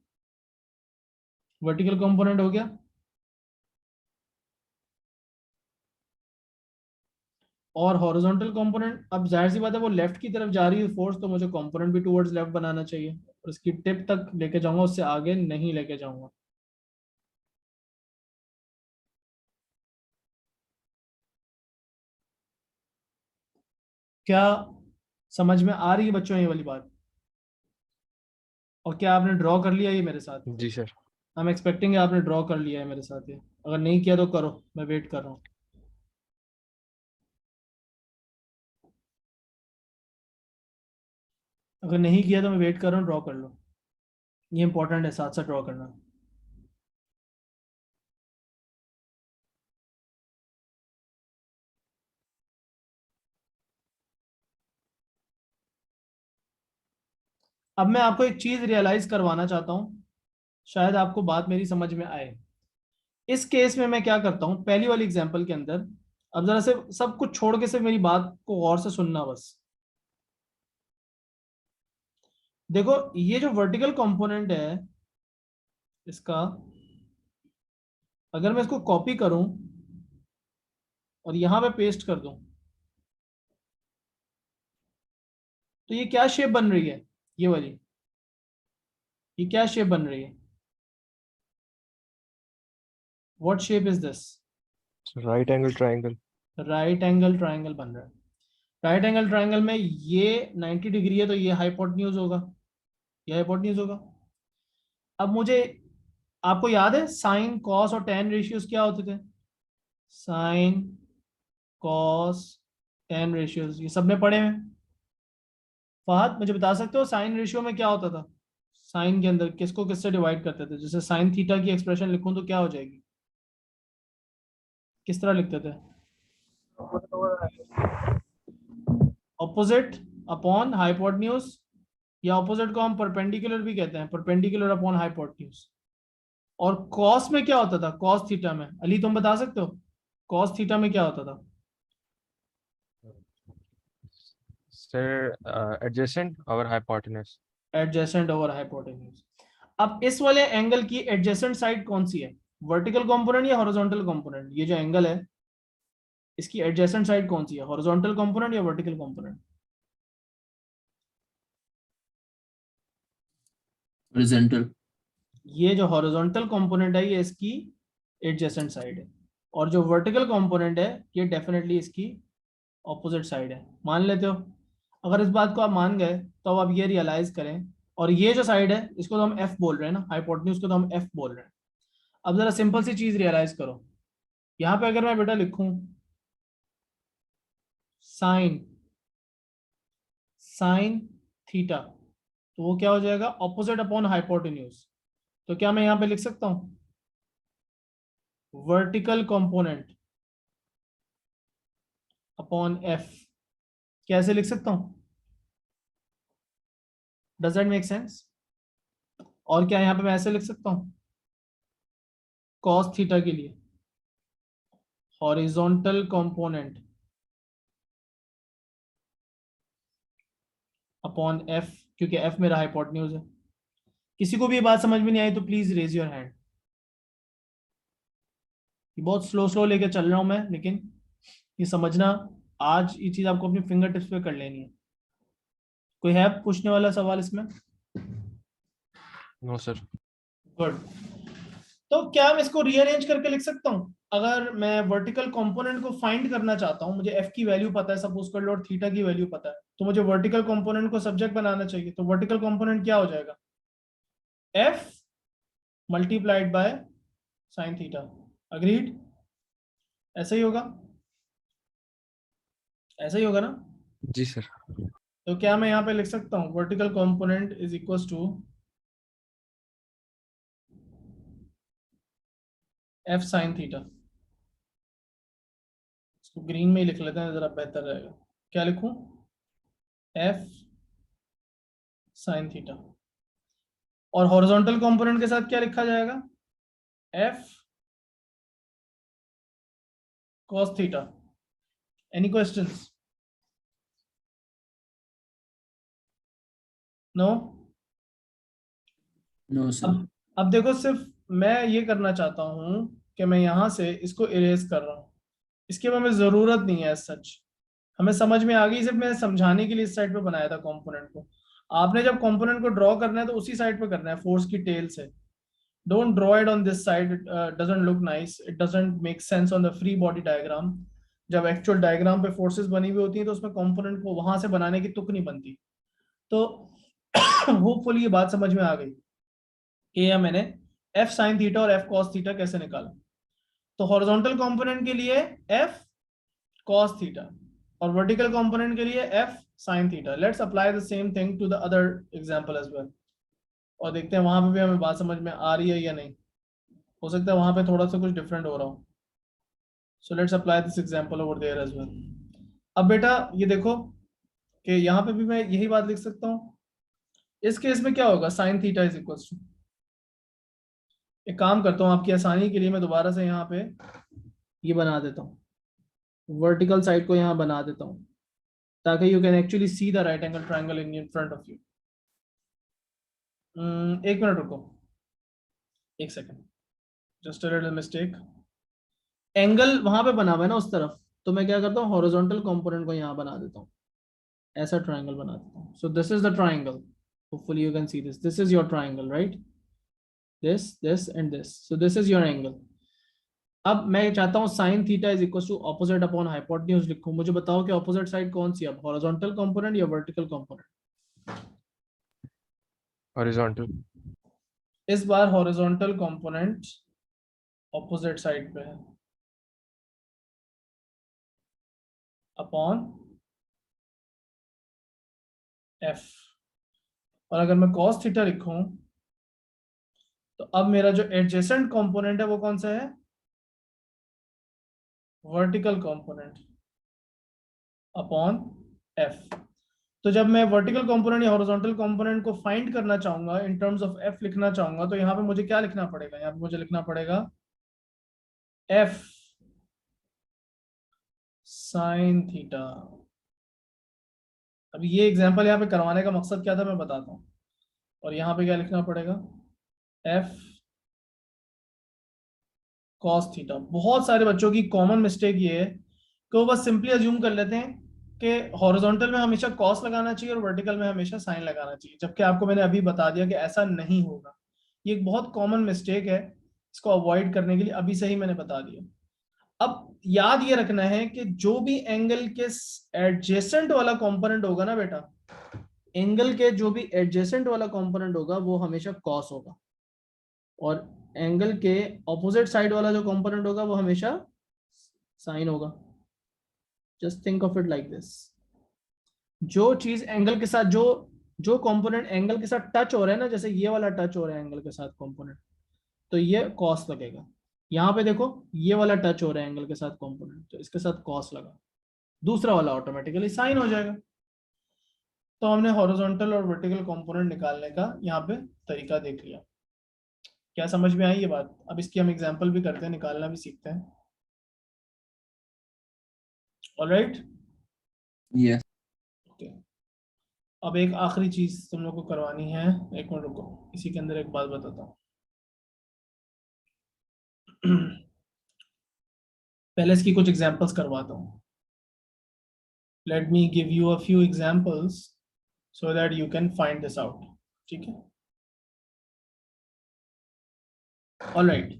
वर्टिकल कंपोनेंट हो गया। और हॉरिजॉन्टल कंपोनेंट, अब जाहिर सी बात है वो लेफ्ट की तरफ जा रही है फोर्स, तो मुझे कंपोनेंट भी टुवर्ड्स लेफ्ट बनाना चाहिए, और उसकी टिप तक लेके जाऊंगा, उससे आगे नहीं लेके जाऊंगा। क्या समझ में आ रही है बच्चों ये वाली बात? और क्या आपने ड्रॉ कर लिया ये मेरे साथ? जी सर। आई एम एक्सपेक्टिंग आपने ड्रॉ कर लिया है मेरे साथ ये। अगर नहीं किया तो करो, मैं वेट कर रहा हूँ। अगर नहीं किया तो मैं वेट कर रहा हूँ, ड्रॉ कर लो। ये इंपॉर्टेंट है, साथ साथ ड्रॉ करना। अब मैं आपको एक चीज रियलाइज करवाना चाहता हूँ, शायद आपको बात मेरी समझ में आए। इस केस में मैं क्या करता हूँ, पहली वाली एग्जांपल के अंदर, अब जरा से सब कुछ छोड़ के सिर्फ मेरी बात को गौर से सुनना बस। देखो ये जो वर्टिकल कंपोनेंट है इसका, अगर मैं इसको कॉपी करूं और यहां पे पेस्ट कर दूं, तो ये क्या शेप बन रही है? ये वाली, ये क्या शेप बन रही है? What shape is this? Right angle triangle. Right angle triangle बन रहा है। राइट एंगल ट्रायंगल में ये 90 डिग्री है, तो ये हाइपोटेन्यूज होगा, ये हाइपोटेन्यूज होगा। अब मुझे, आपको याद है साइन कॉस और टेन रेशियोज क्या होते थे? साइन कॉस टेन रेशियोज ये सब में पढ़े हैं। फहद मुझे बता सकते हो साइन रेशियो में क्या होता था? साइन के अंदर किसको किससे डिवाइड करते थे? जैसे साइन थीटा की एक्सप्रेशन लिखूं तो क्या हो जाएगी? किस तरह लिखते थे? ऑपोजिट अपॉन हाइपोटेन्यूज, या ऑपोजिट को हम परपेंडिकुलर भी कहते हैं, परपेंडिकुलर अपॉन हाइपोटेन्यूज। और कॉस में क्या होता था? कॉस थीटा में, अली तुम बता सकते हो कॉस थीटा में क्या होता था? सर एडजेसेंट और हाइपोटेनस। Adjacent over hypotenuse. अब इस वाले एंगल की एडजेसेंट साइड कौन सी है? वर्टिकल कंपोनेंट या हॉरिजॉन्टल कंपोनेंट? ये जो एंगल है इसकी एडजेसेंट साइड कौन सी है, हॉरिजॉन्टल कंपोनेंट या वर्टिकल कंपोनेंट? हॉरिजॉन्टल। ये जो हॉरिजॉन्टल कंपोनेंट है ये इसकी एडजेसेंट साइड है, और जो वर्टिकल कंपोनेंट है ये डेफिनेटली इसकी ऑपोजिट साइड है। मान लेते हो? अगर इस बात को आप मान गए तो अब आप ये रियलाइज करें, और ये जो साइड है इसको तो हम एफ बोल रहे हैं ना, हाइपोटेन्यूज को तो हम एफ बोल रहे हैं। अब जरा सिंपल सी चीज रियलाइज करो, यहाँ पे अगर मैं बेटा लिखूं साइन, साइन थीटा, तो वो क्या हो जाएगा? Opposite upon hypotenuse. तो क्या मैं यहाँ पे लिख सकता हूँ वर्टिकल कंपोनेंट अपॉन एफ? कैसे लिख सकता हूँ? Does that make sense? और क्या यहाँ पे मैं ऐसे लिख सकता हूँ कॉस थीटा के लिए हॉरिजॉन्टल कंपोनेंट अपॉन एफ, क्योंकि एफ मेरा हाइपोटेन्यूज है। किसी को भी ये बात समझ में नहीं आई तो प्लीज रेज योर हैंड। ये बहुत स्लो स्लो लेके चल रहा हूं मैं, लेकिन ये समझना, आज ये चीज आपको अपनी फिंगर टिप्स पे कर लेनी है। कोई है पूछने वाला सवाल इसमें? No sir. गुड। तो क्या मैं इसको रीअरेंज करके लिख सकता हूँ? अगर मैं वर्टिकल कंपोनेंट को फाइंड करना चाहता हूँ, मुझे एफ की वैल्यू पता है सपोज कर लो, और थीटा की वैल्यू पता है, तो मुझे वर्टिकल कंपोनेंट को सब्जेक्ट बनाना चाहिए। तो वर्टिकल कंपोनेंट क्या हो जाएगा? F multiplied by sine theta. Agreed? ऐसा ही होगा, ऐसा ही होगा ना? जी सर। तो क्या मैं यहाँ पे लिख सकता हूँ vertical component is equal to F sine theta? इसको ग्रीन में ही लिख लेते हैं, जरा बेहतर रहेगा। क्या लिखूं? F sine theta. और हॉरिजॉन्टल कंपोनेंट के साथ क्या लिखा जाएगा? F cos theta. Any questions? No? No sir. अब देखो, सिर्फ मैं ये करना चाहता हूं कि मैं यहां से इसको इरेज कर रहा हूं। इसकी हमें जरूरत नहीं है सच। हमें समझ में आ गई, सिर्फ मैं समझाने के लिए इस साइड पे बनाया था कंपोनेंट को। आपने जब कंपोनेंट को ड्रॉ करना है तो उसी साइड पे करना है, फोर्स की टेल से। Don't draw it on this side, it doesn't look nice, it doesn't make sense on the free body diagram. जब एक्चुअल डायग्राम पे फोर्सेस बनी हुई होती हैं तो उसमें कंपोनेंट को वहां से बनाने की तुक नहीं बनती। तो होपफुली ये बात समझ में आ गई कि यह मैंने एफ साइन थीटा और एफ कॉस थीटा कैसे निकाला। तो हॉरिजॉन्टल कंपोनेंट के लिए एफ cos थीटा और वर्टिकल कंपोनेंट के लिए f sin theta. Let's apply the same thing to the other example as well, और देखते हैं वहां पे भी हमें बात समझ में आ रही है या नहीं। हो सकता है वहां पे थोड़ा सा कुछ डिफरेंट हो रहा हो। So let's apply this example over there as well. अब बेटा ये देखो कि यहाँ पे भी मैं यही बात लिख सकता हूँ। इस केस में क्या होगा? Sine theta is equal to, एक काम करता हूँ आपकी आसानी के लिए, मैं दोबारा से यहाँ पे ये बना देता हूँ, वर्टिकल साइड को यहाँ बना देता हूँ ताकि you can actually see the right angle triangle in front of you. एक मिनट रुको, एक second, just a little mistake. Angle वहां पे बना हुआ है ना उस तरफ, तो मैं क्या करता हूँ, हॉरिजॉन्टल कंपोनेंट को यहाँ बना देता हूँ, ऐसा ट्राइंगल बना देता हूँ। So this is the triangle, hopefully you can see this, this is your triangle, right? This and this, so this is your angle. अब मैं चाहता हूँ sine theta is equal to opposite upon hypotenuse लिखूं। मुझे बताओ कि opposite side कौन सी है अब, हॉरिजॉन्टल कंपोनेंट या वर्टिकल कंपोनेंट? हॉरिजॉन्टल। इस बार हॉरिजॉन्टल कंपोनेंट ऑपोजिट साइड पे है अपॉन एफ। और अगर मैं कॉस थीटा लिखूं तो अब मेरा जो एडजेसेंट कंपोनेंट है वो कौन सा है? Vertical component upon F. तो जब मैं वर्टिकल कंपोनेंट या हॉरिजॉन्टल कंपोनेंट को फाइंड करना चाहूंगा, इन टर्म्स ऑफ एफ लिखना चाहूंगा, तो यहाँ पे मुझे क्या लिखना पड़ेगा? यहाँ पे मुझे लिखना पड़ेगा एफ साइन थीटा। अब ये एग्जांपल यहाँ पे करवाने का मकसद क्या था मैं बताता हूँ। और यहाँ पे क्या लिखना पड़ेगा? F cos theta. बहुत सारे बच्चों की कॉमन मिस्टेक ये है कि वो बस सिंपली अज्यूम कर लेते हैं कि हॉरिजॉन्टल में हमेशा कॉस लगाना चाहिए और वर्टिकल में हमेशा साइन लगाना चाहिए, जबकि आपको मैंने अभी बता दिया कि ऐसा नहीं होगा। ये एक बहुत कॉमन मिस्टेक है, इसको अवॉइड करने के लिए अभी से ही मैंने बता दिया। अब याद ये रखना है कि जो भी एंगल के एडजेसेंट वाला कंपोनेंट होगा ना बेटा, एंगल के जो भी एडजेसेंट वाला कंपोनेंट होगा वो हमेशा कॉस होगा, और एंगल के ऑपोजिट साइड वाला जो कंपोनेंट होगा वो हमेशा साइन होगा। Just think of it like this. जो चीज एंगल के साथ, जो जो कंपोनेंट एंगल के साथ टच हो रहा है ना, जैसे ये वाला टच हो रहा है एंगल के साथ कंपोनेंट, तो ये कॉस लगेगा। यहाँ पे देखो ये वाला टच हो रहा है एंगल के साथ कंपोनेंट, तो इसके साथ कॉस लगा, दूसरा वाला ऑटोमेटिकली साइन हो जाएगा। तो हमने हॉरिजॉन्टल और वर्टिकल कंपोनेंट निकालने का यहाँ पे तरीका देख लिया। क्या समझ में आई ये बात? अब इसकी हम एग्जांपल भी करते हैं, निकालना भी सीखते हैं। Alright, yes. ओके। अब एक आखिरी चीज तुम लोग को करवानी है, एक मिनट रुको, इसी के अंदर एक बात बताता हूँ। पहले इसकी कुछ एग्जांपल्स करवाता हूँ। Let me give you a few examples so that you can find this out, ठीक है? ऑलराइट,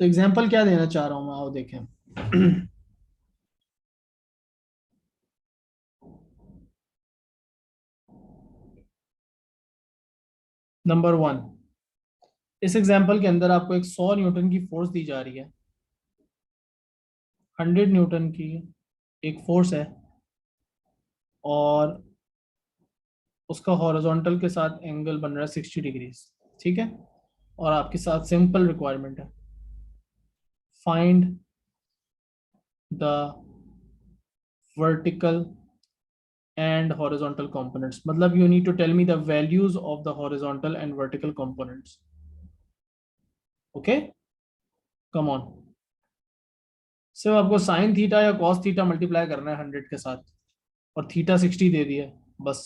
तो एग्जांपल क्या देना चाह रहा हूँ मैं, आओ देखें। नंबर 1, इस एग्जांपल के अंदर आपको एक 100 न्यूटन की फोर्स दी जा रही है, 100 न्यूटन की एक फोर्स है, और उसका हॉरिजॉन्टल के साथ एंगल बन रहा है 60 डिग्री, ठीक है? और आपके साथ सिंपल रिक्वायरमेंट है, find the vertical and horizontal components. मतलब you need to tell me the values of the horizontal and vertical components. Okay, come on. सिर्फ आपको साइन थीटा या कॉस थीटा मल्टीप्लाई करना है 100 के साथ और थीटा 60 दे दिया, बस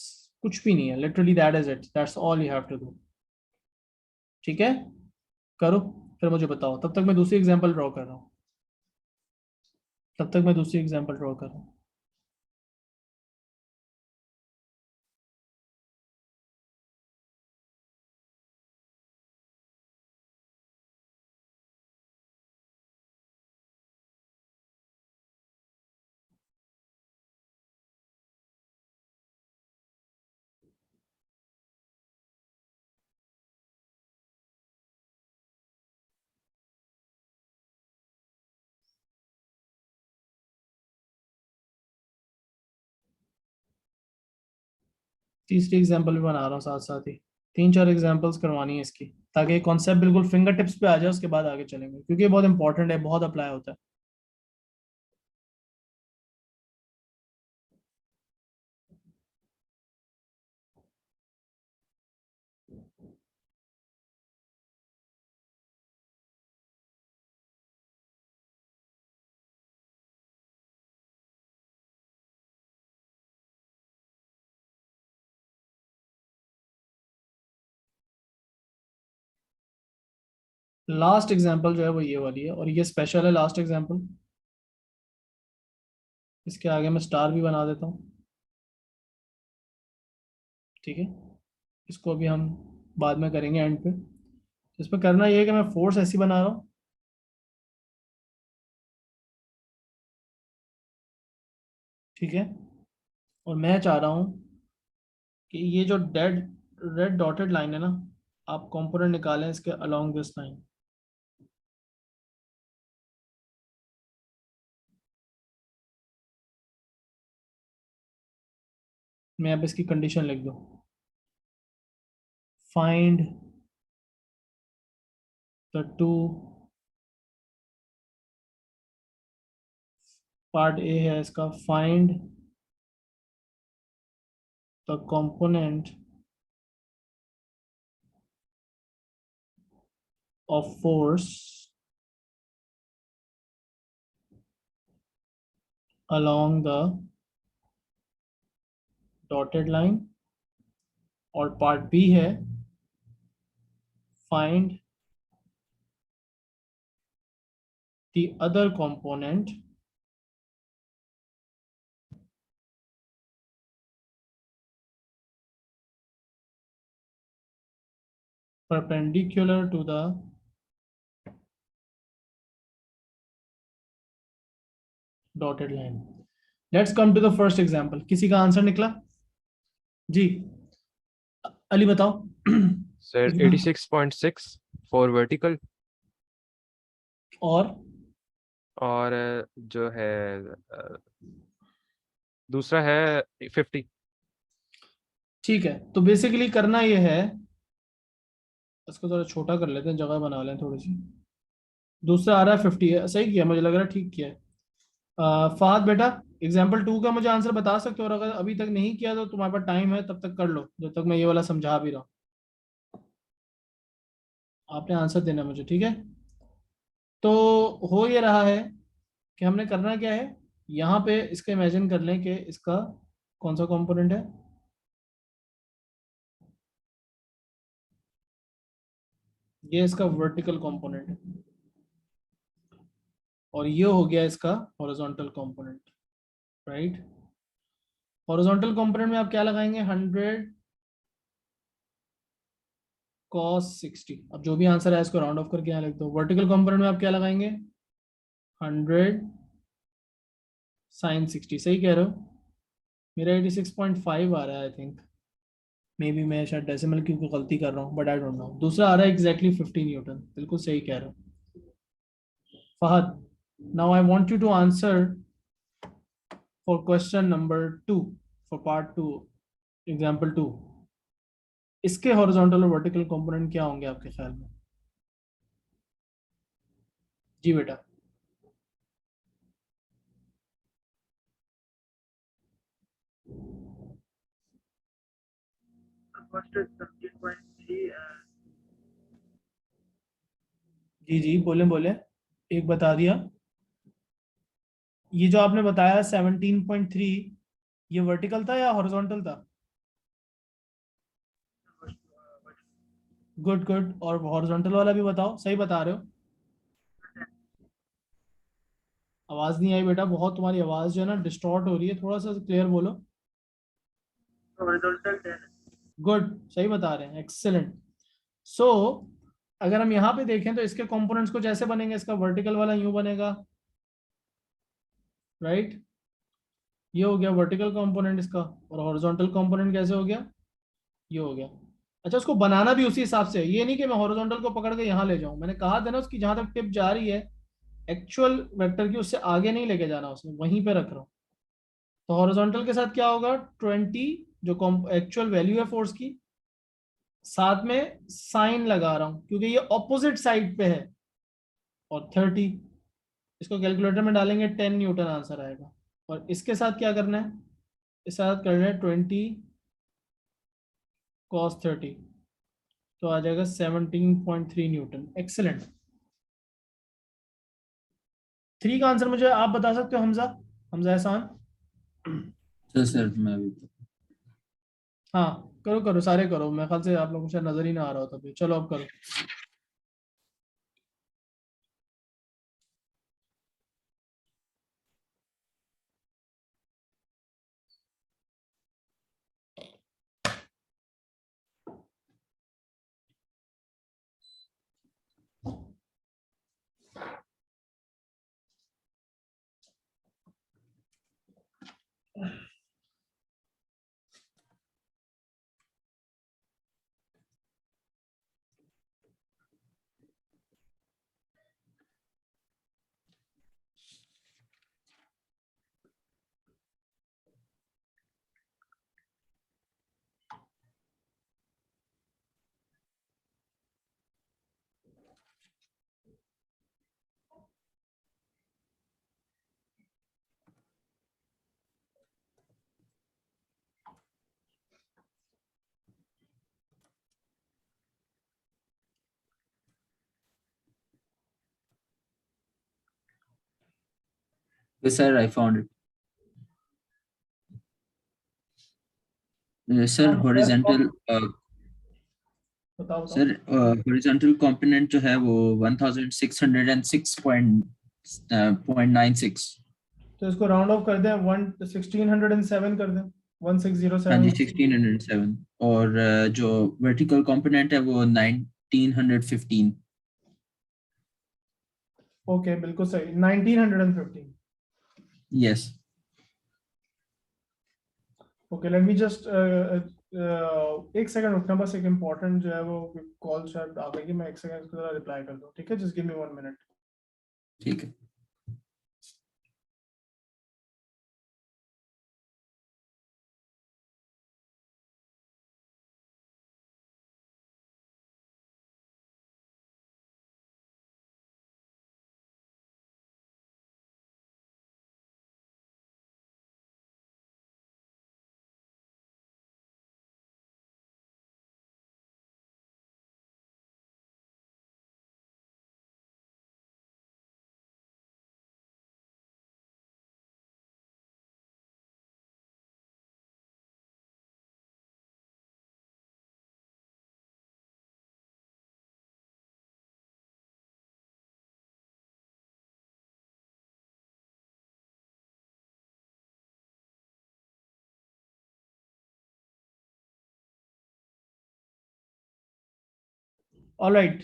कुछ भी नहीं है. Literally that is it, that's all you have to do. ठीक है, करो फिर मुझे बताओ. तब तक मैं दूसरी एग्जांपल ड्रॉ कर रहा हूँ. तीसरी एग्जांपल भी बना रहा हूँ साथ साथ ही. 3-4 एग्जांपल्स करवानी है इसकी, ताकि कॉन्सेप्ट बिल्कुल फिंगर टिप्स पे आ जाए. उसके बाद आगे चलेंगे, क्योंकि ये बहुत इंपॉर्टेंट है, बहुत अप्लाई होता है. लास्ट एग्जांपल जो है वो ये वाली है, और ये स्पेशल है लास्ट एग्जांपल. इसके आगे मैं स्टार भी बना देता हूँ. ठीक है, इसको अभी हम बाद में करेंगे एंड पे. इसमें करना ये है कि मैं फोर्स ऐसी बना रहा हूँ. ठीक है, और मैं चाह रहा हूँ कि ये जो डेड रेड डॉटेड लाइन है ना, आप कंपोनेंट निकालें इसके अलोंग दिस लाइन. मैं अब इसकी कंडीशन लिख दूँ. Find the two, part A है इसका, find the component of force along the dotted line. और पार्ट बी है find the other component perpendicular to the dotted line. Let's come to the first example. किसी का answer निकला जी? अली बताओ. Sir 86.6 for vertical, और और जो है दूसरा है 50. ठीक है, तो बेसिकली करना ये है, इसको थोड़ा छोटा कर लेते हैं, जगह बना लें थोड़ी सी. दूसरा आ रहा है 50 है, सही किया, मुझे लग रहा है ठीक किया है. फहद बेटा, एग्जाम्पल 2 का मुझे आंसर बता सकते हो, और अगर अभी तक नहीं किया तो तुम्हारे पास टाइम है, तब तक कर लो जब तक मैं ये वाला समझा भी रहा हूँ. आपने आंसर देना मुझे, ठीक है? तो हो ये रहा है कि हमने करना क्या है, यहाँ पे इसका इमेजिन कर लें कि इसका कौन सा कंपोनेंट है. ये इसका वर्टिकल कंपोनेंट है, और ये हो गया इसका horizontal component. Right, horizontal component में आप क्या लगाएंगे? 100 cos 60. अब जो भी आंसर है इसको राउंड ऑफ करके यहाँ लिख दो. वर्टिकल कंपोनेंट में आप क्या लगाएंगे? 100 sin 60. सही कह रहे हो. मेरा 86.5 आ रहा है, आई थिंक. मे बी मैं शायद डेसिमल की गलती कर रहा हूँ, बट आई डोंट नो. दूसरा आ रहा है एग्जैक्टली 50 न्यूटन. बिल्कुल सही कह रहे हो Fahad. Now I want you to answer for question number 2, for part 2, example 2. इसके हॉरिजॉन्टल और वर्टिकल कंपोनेंट क्या होंगे आपके ख्याल में? जी बेटा. जी जी, बोले बोले, एक बता दिया। ये जो आपने बताया 17.3, ये वर्टिकल था या हॉरिजॉन्टल था? गुड गुड, और हॉरिजॉन्टल वाला भी बताओ, सही बता रहे हो। आवाज नहीं आई बेटा, बहुत तुम्हारी आवाज जो है ना डिस्टॉर्ट हो रही है, थोड़ा सा क्लियर बोलो। गुड, सही बता रहे हैं, एक्सेलेंट। सो अगर हम यहाँ पे देखें तो इसके कंपोनेंट्स कुछ ऐसे बनेंगे, इसका वर्टिकल वाला यूं बनेगा, राइट? ये हो गया वर्टिकल कंपोनेंट इसका, और हॉरिजॉन्टल कंपोनेंट कैसे हो गया? ये हो गया। अच्छा, उसको बनाना भी उसी हिसाब से है, ये नहीं कि मैं हॉरिजॉन्टल को पकड़ के यहाँ ले जाऊं, मैंने कहा था ना उसकी जहां तक टिप जा रही है एक्चुअल वेक्टर की, उससे आगे नहीं लेके जाना, उसमें वहीं पे रख रहा हूँ। तो हॉरिजॉन्टल के साथ क्या होगा? 20, जो एक्चुअल वैल्यू है फोर्स की, साथ में साइन लगा रहा हूं क्योंकि ये ऑपोजिट साइड पे है, और 30, इसको कैलकुलेटर में डालेंगे 10 न्यूटन आंसर आएगा। और इसके साथ क्या करना है? इसके साथ करना है 20 cos 30, तो आ जाएगा 17.3 न्यूटन। एक्सेलेंट। 3 का आंसर मुझे आप बता सकते हो हमजा? हमजा एहसान? सर मैं अभी हाँ, करो करो, सारे करो, मेरे ख्याल से आप लोगों को शायद नजर ही ना आ रहा हो तभी। चलो अब करो। Sir I found it sir. हाँ, हॉरिजॉन्टल बताओ बताओ। सर हॉरिजॉन्टल कंपोनेंट जो है वो 1606.96। तो इसको राउंड ऑफ कर दें, 1607 कर दें, हाँ जी 1607। 1607। और जो वर्टिकल कंपोनेंट है वो 1915। ओके, बिल्कुल सही, 1915। Yes. Okay, let me just एक सेकंड रुकना, बस एक इम्पोर्टेंट जो है वो कॉल शायद आ गई, मैं एक सेकंड इसको जरा रिप्लाई कर दूं, ठीक है? Just give me 1 minute. ठीक है। ऑलराइट,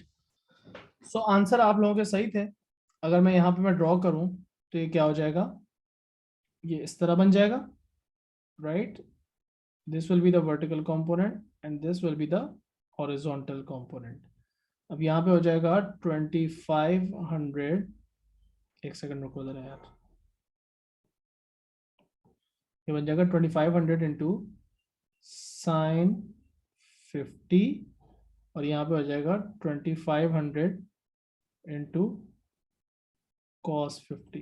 सो आंसर आप लोगों के सही थे। अगर मैं यहाँ पे मैं ड्रॉ करूँ तो ये क्या हो जाएगा? ये इस तरह बन जाएगा, right? This will be the vertical component and this will be the horizontal component. अब यहाँ पे हो जाएगा 2500, एक सेकंड रुको जरा यार, ये बन जाएगा 2500 इंटू साइन 50, और यहाँ पे हो जाएगा 2500 इंटू कॉस 50।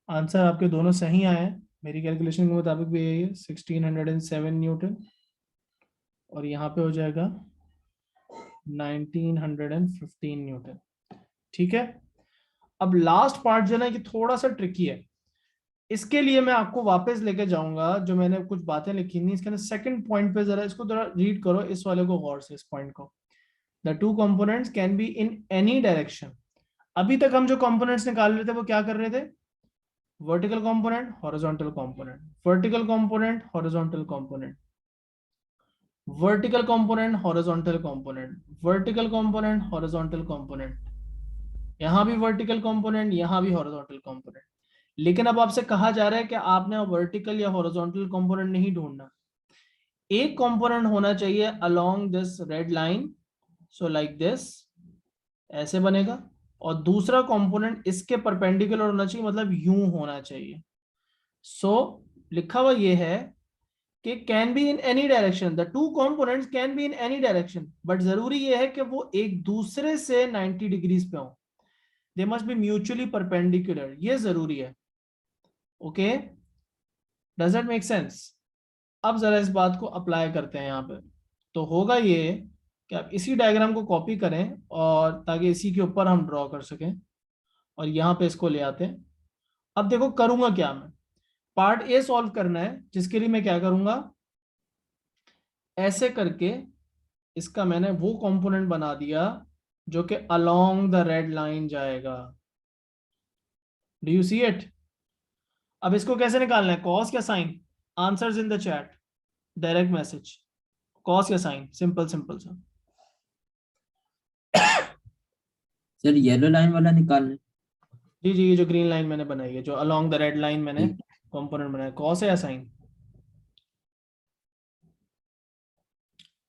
आंसर आपके दोनों सही आए हैं, मेरी कैलकुलेशन के मुताबिक भी यही है, 1607 न्यूटन। और यहाँ पे हो जाएगा 1915 न्यूटन। ठीक है, अब लास्ट पार्ट जो है ना, ये थोड़ा सा ट्रिकी है। इसके लिए मैं आपको वापस लेके जाऊंगा, जो मैंने कुछ बातें लिखी थी इसके अंदर, सेकंड पॉइंट पे जरा इसको जरा रीड करो, इस वाले को गौर से, इस पॉइंट को। The two components can be in any direction. अभी तक हम जो कंपोनेंट्स निकाल रहे थे वो क्या कर रहे थे? Vertical component, horizontal component, vertical component, horizontal component, vertical component, horizontal component, vertical component, horizontal component, यहां भी वर्टिकल कंपोनेंट, यहां भी हॉरिजॉन्टल कंपोनेंट। लेकिन अब आपसे कहा जा रहा है कि आपने वर्टिकल या हॉरिजॉन्टल कंपोनेंट नहीं ढूंढना, एक कंपोनेंट होना चाहिए along this red line, so like this, ऐसे बनेगा, और दूसरा कंपोनेंट इसके परपेंडिकुलर होना चाहिए, मतलब यूं होना चाहिए। सो लिखा हुआ ये है कि can be in any direction, the two components can be in any direction, but जरूरी ये है कि वो एक दूसरे से 90 डिग्रीज पे हो, they must be mutually perpendicular, ये जरूरी है। Okay, does that make sense? अब जरा इस बात को अप्लाई करते हैं यहाँ पे। तो होगा ये कि आप इसी डायग्राम को कॉपी करें, और ताकि इसी के ऊपर हम ड्रॉ कर सकें, और यहाँ पे इसको ले आते हैं। अब देखो करूंगा क्या, मैं पार्ट ए सॉल्व करना है, जिसके लिए मैं क्या करूंगा, ऐसे करके इसका मैंने वो कंपोनेंट बना दिया जो कि अलोंग द रेड लाइन जाएगा। Do you see it? अब इसको कैसे निकालना है, कॉस या sine? Answers in the chat, direct message, cos या साइन, सिंपल सिंपल सा। सर येलो लाइन वाला निकालना है। जी जी, ये जो ग्रीन लाइन मैंने बनाई है, जो अलोंग द रेड लाइन मैंने ठीक। कंपोनेंट बनाया, कॉस है या साइन?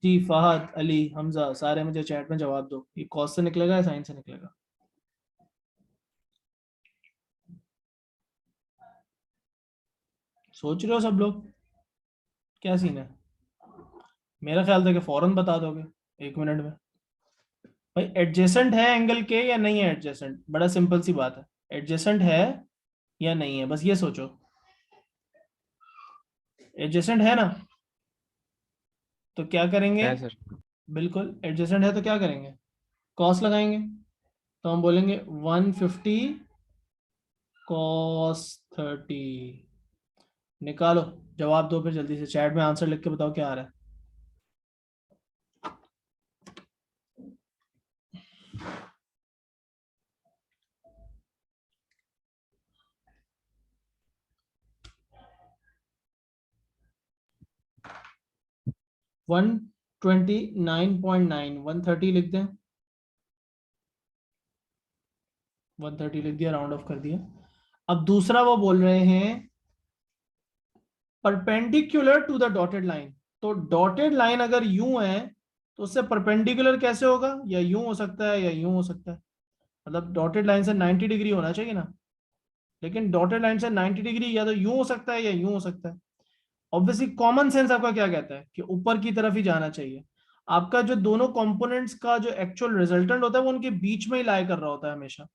जी, फहद, अली, हमजा, सारे मुझे चैट में जवाब दो, ये कॉस से निकलेगा या साइन से निकलेगा? सोच रहे हो सब लोग, क्या सीन है? मेरा ख्याल था कि फौरन बता दोगे 1 मिनट में। भाई एडजेसेंट है एंगल के या नहीं है एडजेसेंट? बड़ा सिंपल सी बात है, एडजेसेंट है या नहीं है, बस ये सोचो। एडजेसेंट है ना, तो क्या करेंगे? है सर। बिल्कुल एडजेसेंट है तो क्या करेंगे? कॉस लगाएंगे, तो हम बोलेंगे 150 cos 30। निकालो, जवाब दो फिर जल्दी से, चैट में आंसर लिख के बताओ क्या आ रहा है। वन 29.9, 130 लिख दें, 130 लिख दिया, राउंड ऑफ कर दिया। अब दूसरा वो बोल रहे हैं perpendicular to the dotted line, तो डॉटेड लाइन अगर यूं है तो उससे परपेंडिकुलर कैसे होगा? या यूं हो सकता है या यूं हो सकता है, मतलब डॉटेड लाइन से 90 डिग्री होना चाहिए ना, लेकिन डॉटेड लाइन से 90 डिग्री या तो यूं हो सकता है या यूं हो सकता है। ऑब्वियसली कॉमन सेंस आपका क्या कहता है कि ऊपर की तरफ ही जाना चाहिए। आपका जो दोनों कंपोनेंट्स का जो एक्चुअल रिजल्टेंट होता है वो उनके बीच में ही लाई कर रहा होता है हमेशा।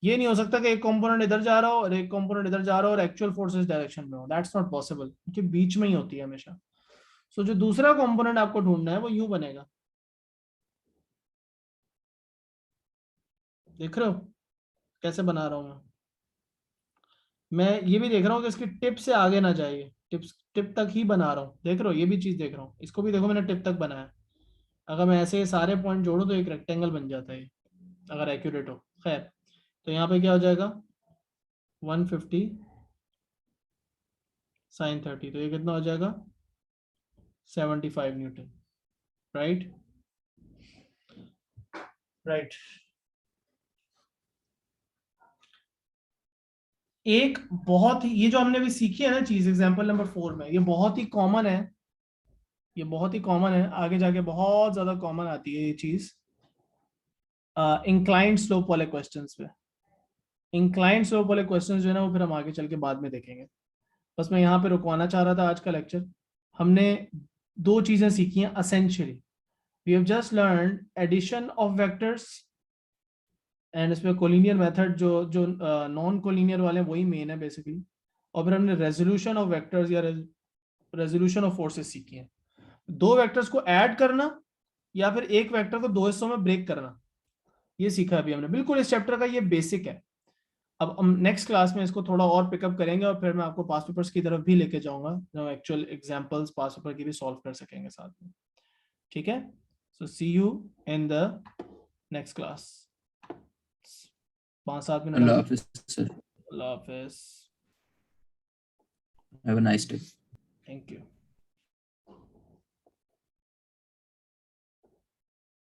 ये नहीं हो सकता कि एक कंपोनेंट इधर जा रहा हो और एक कंपोनेंट इधर जा रहा हो और एक्चुअल फोर्स इस डायरेक्शन में हो, दैट्स नॉट पॉसिबल, क्योंकि बीच में ही होती है हमेशा। सो जो दूसरा कंपोनेंट आपको ढूंढना है वो यूं बनेगा, देख रहे हो कैसे बना रहा हूं मैं ये भी देख रहा हूँ कि इसकी टिप से आगे ना जाइए, टिप तक ही बना रहा हूँ, देख रहे हो, ये भी चीज देख रहा हूँ, इसको भी देखो मैंने टिप तक बनाया। अगर मैं ऐसे सारे पॉइंट जोड़ूं तो एक रेक्टेंगल बन जाता है अगर एक्यूरेट हो। खैर, तो यहाँ पे क्या हो जाएगा, 150 sin 30, तो ये कितना हो जाएगा, 75 न्यूटन। Right right. एक बहुत ही, ये जो हमने भी सीखी है ना चीज एग्जांपल नंबर 4 में, ये बहुत ही कॉमन है, ये बहुत ही कॉमन है, आगे जाके बहुत ज्यादा कॉमन आती है ये चीज इंक्लाइंड स्लोप वाले क्वेश्चंस पे। इंक्लाइंड स्लोप वाले क्वेश्चंस जो है ना वो फिर हम आगे चल के बाद में देखेंगे। बस मैं यहाँ पे रुकवाना चाह रहा था आज का लेक्चर। हमने दो चीजें सीखी हैं essentially, we have just learn addition of vectors, and इसमें कोलिनियर मेथड जो जो नॉन कोलिनियर वाले वही मेन है बेसिकली, और फिर हमने रेजोल्यूशन ऑफ वेक्टर्स या रेजोल्यूशन ऑफ फोर्सेस सीखी है। दो वेक्टर्स को ऐड करना या फिर एक वेक्टर को दो हिस्सों में ब्रेक करना, ये सीखा अभी हमने। बिल्कुल इस चैप्टर का ये बेसिक है। अब हम नेक्स्ट क्लास में इसको थोड़ा और पिकअप करेंगे और फिर मैं आपको पास पेपर्स की तरफ भी लेके जाऊंगा, जो एक्चुअल एग्जांपल्स पास पेपर की भी सॉल्व कर सकेंगे साथ में। ठीक है, so see you in the next class. 5-7 मिनट। अल्लाह हाफिज सर, अल्लाह हाफिज। Have a nice day. Thank you.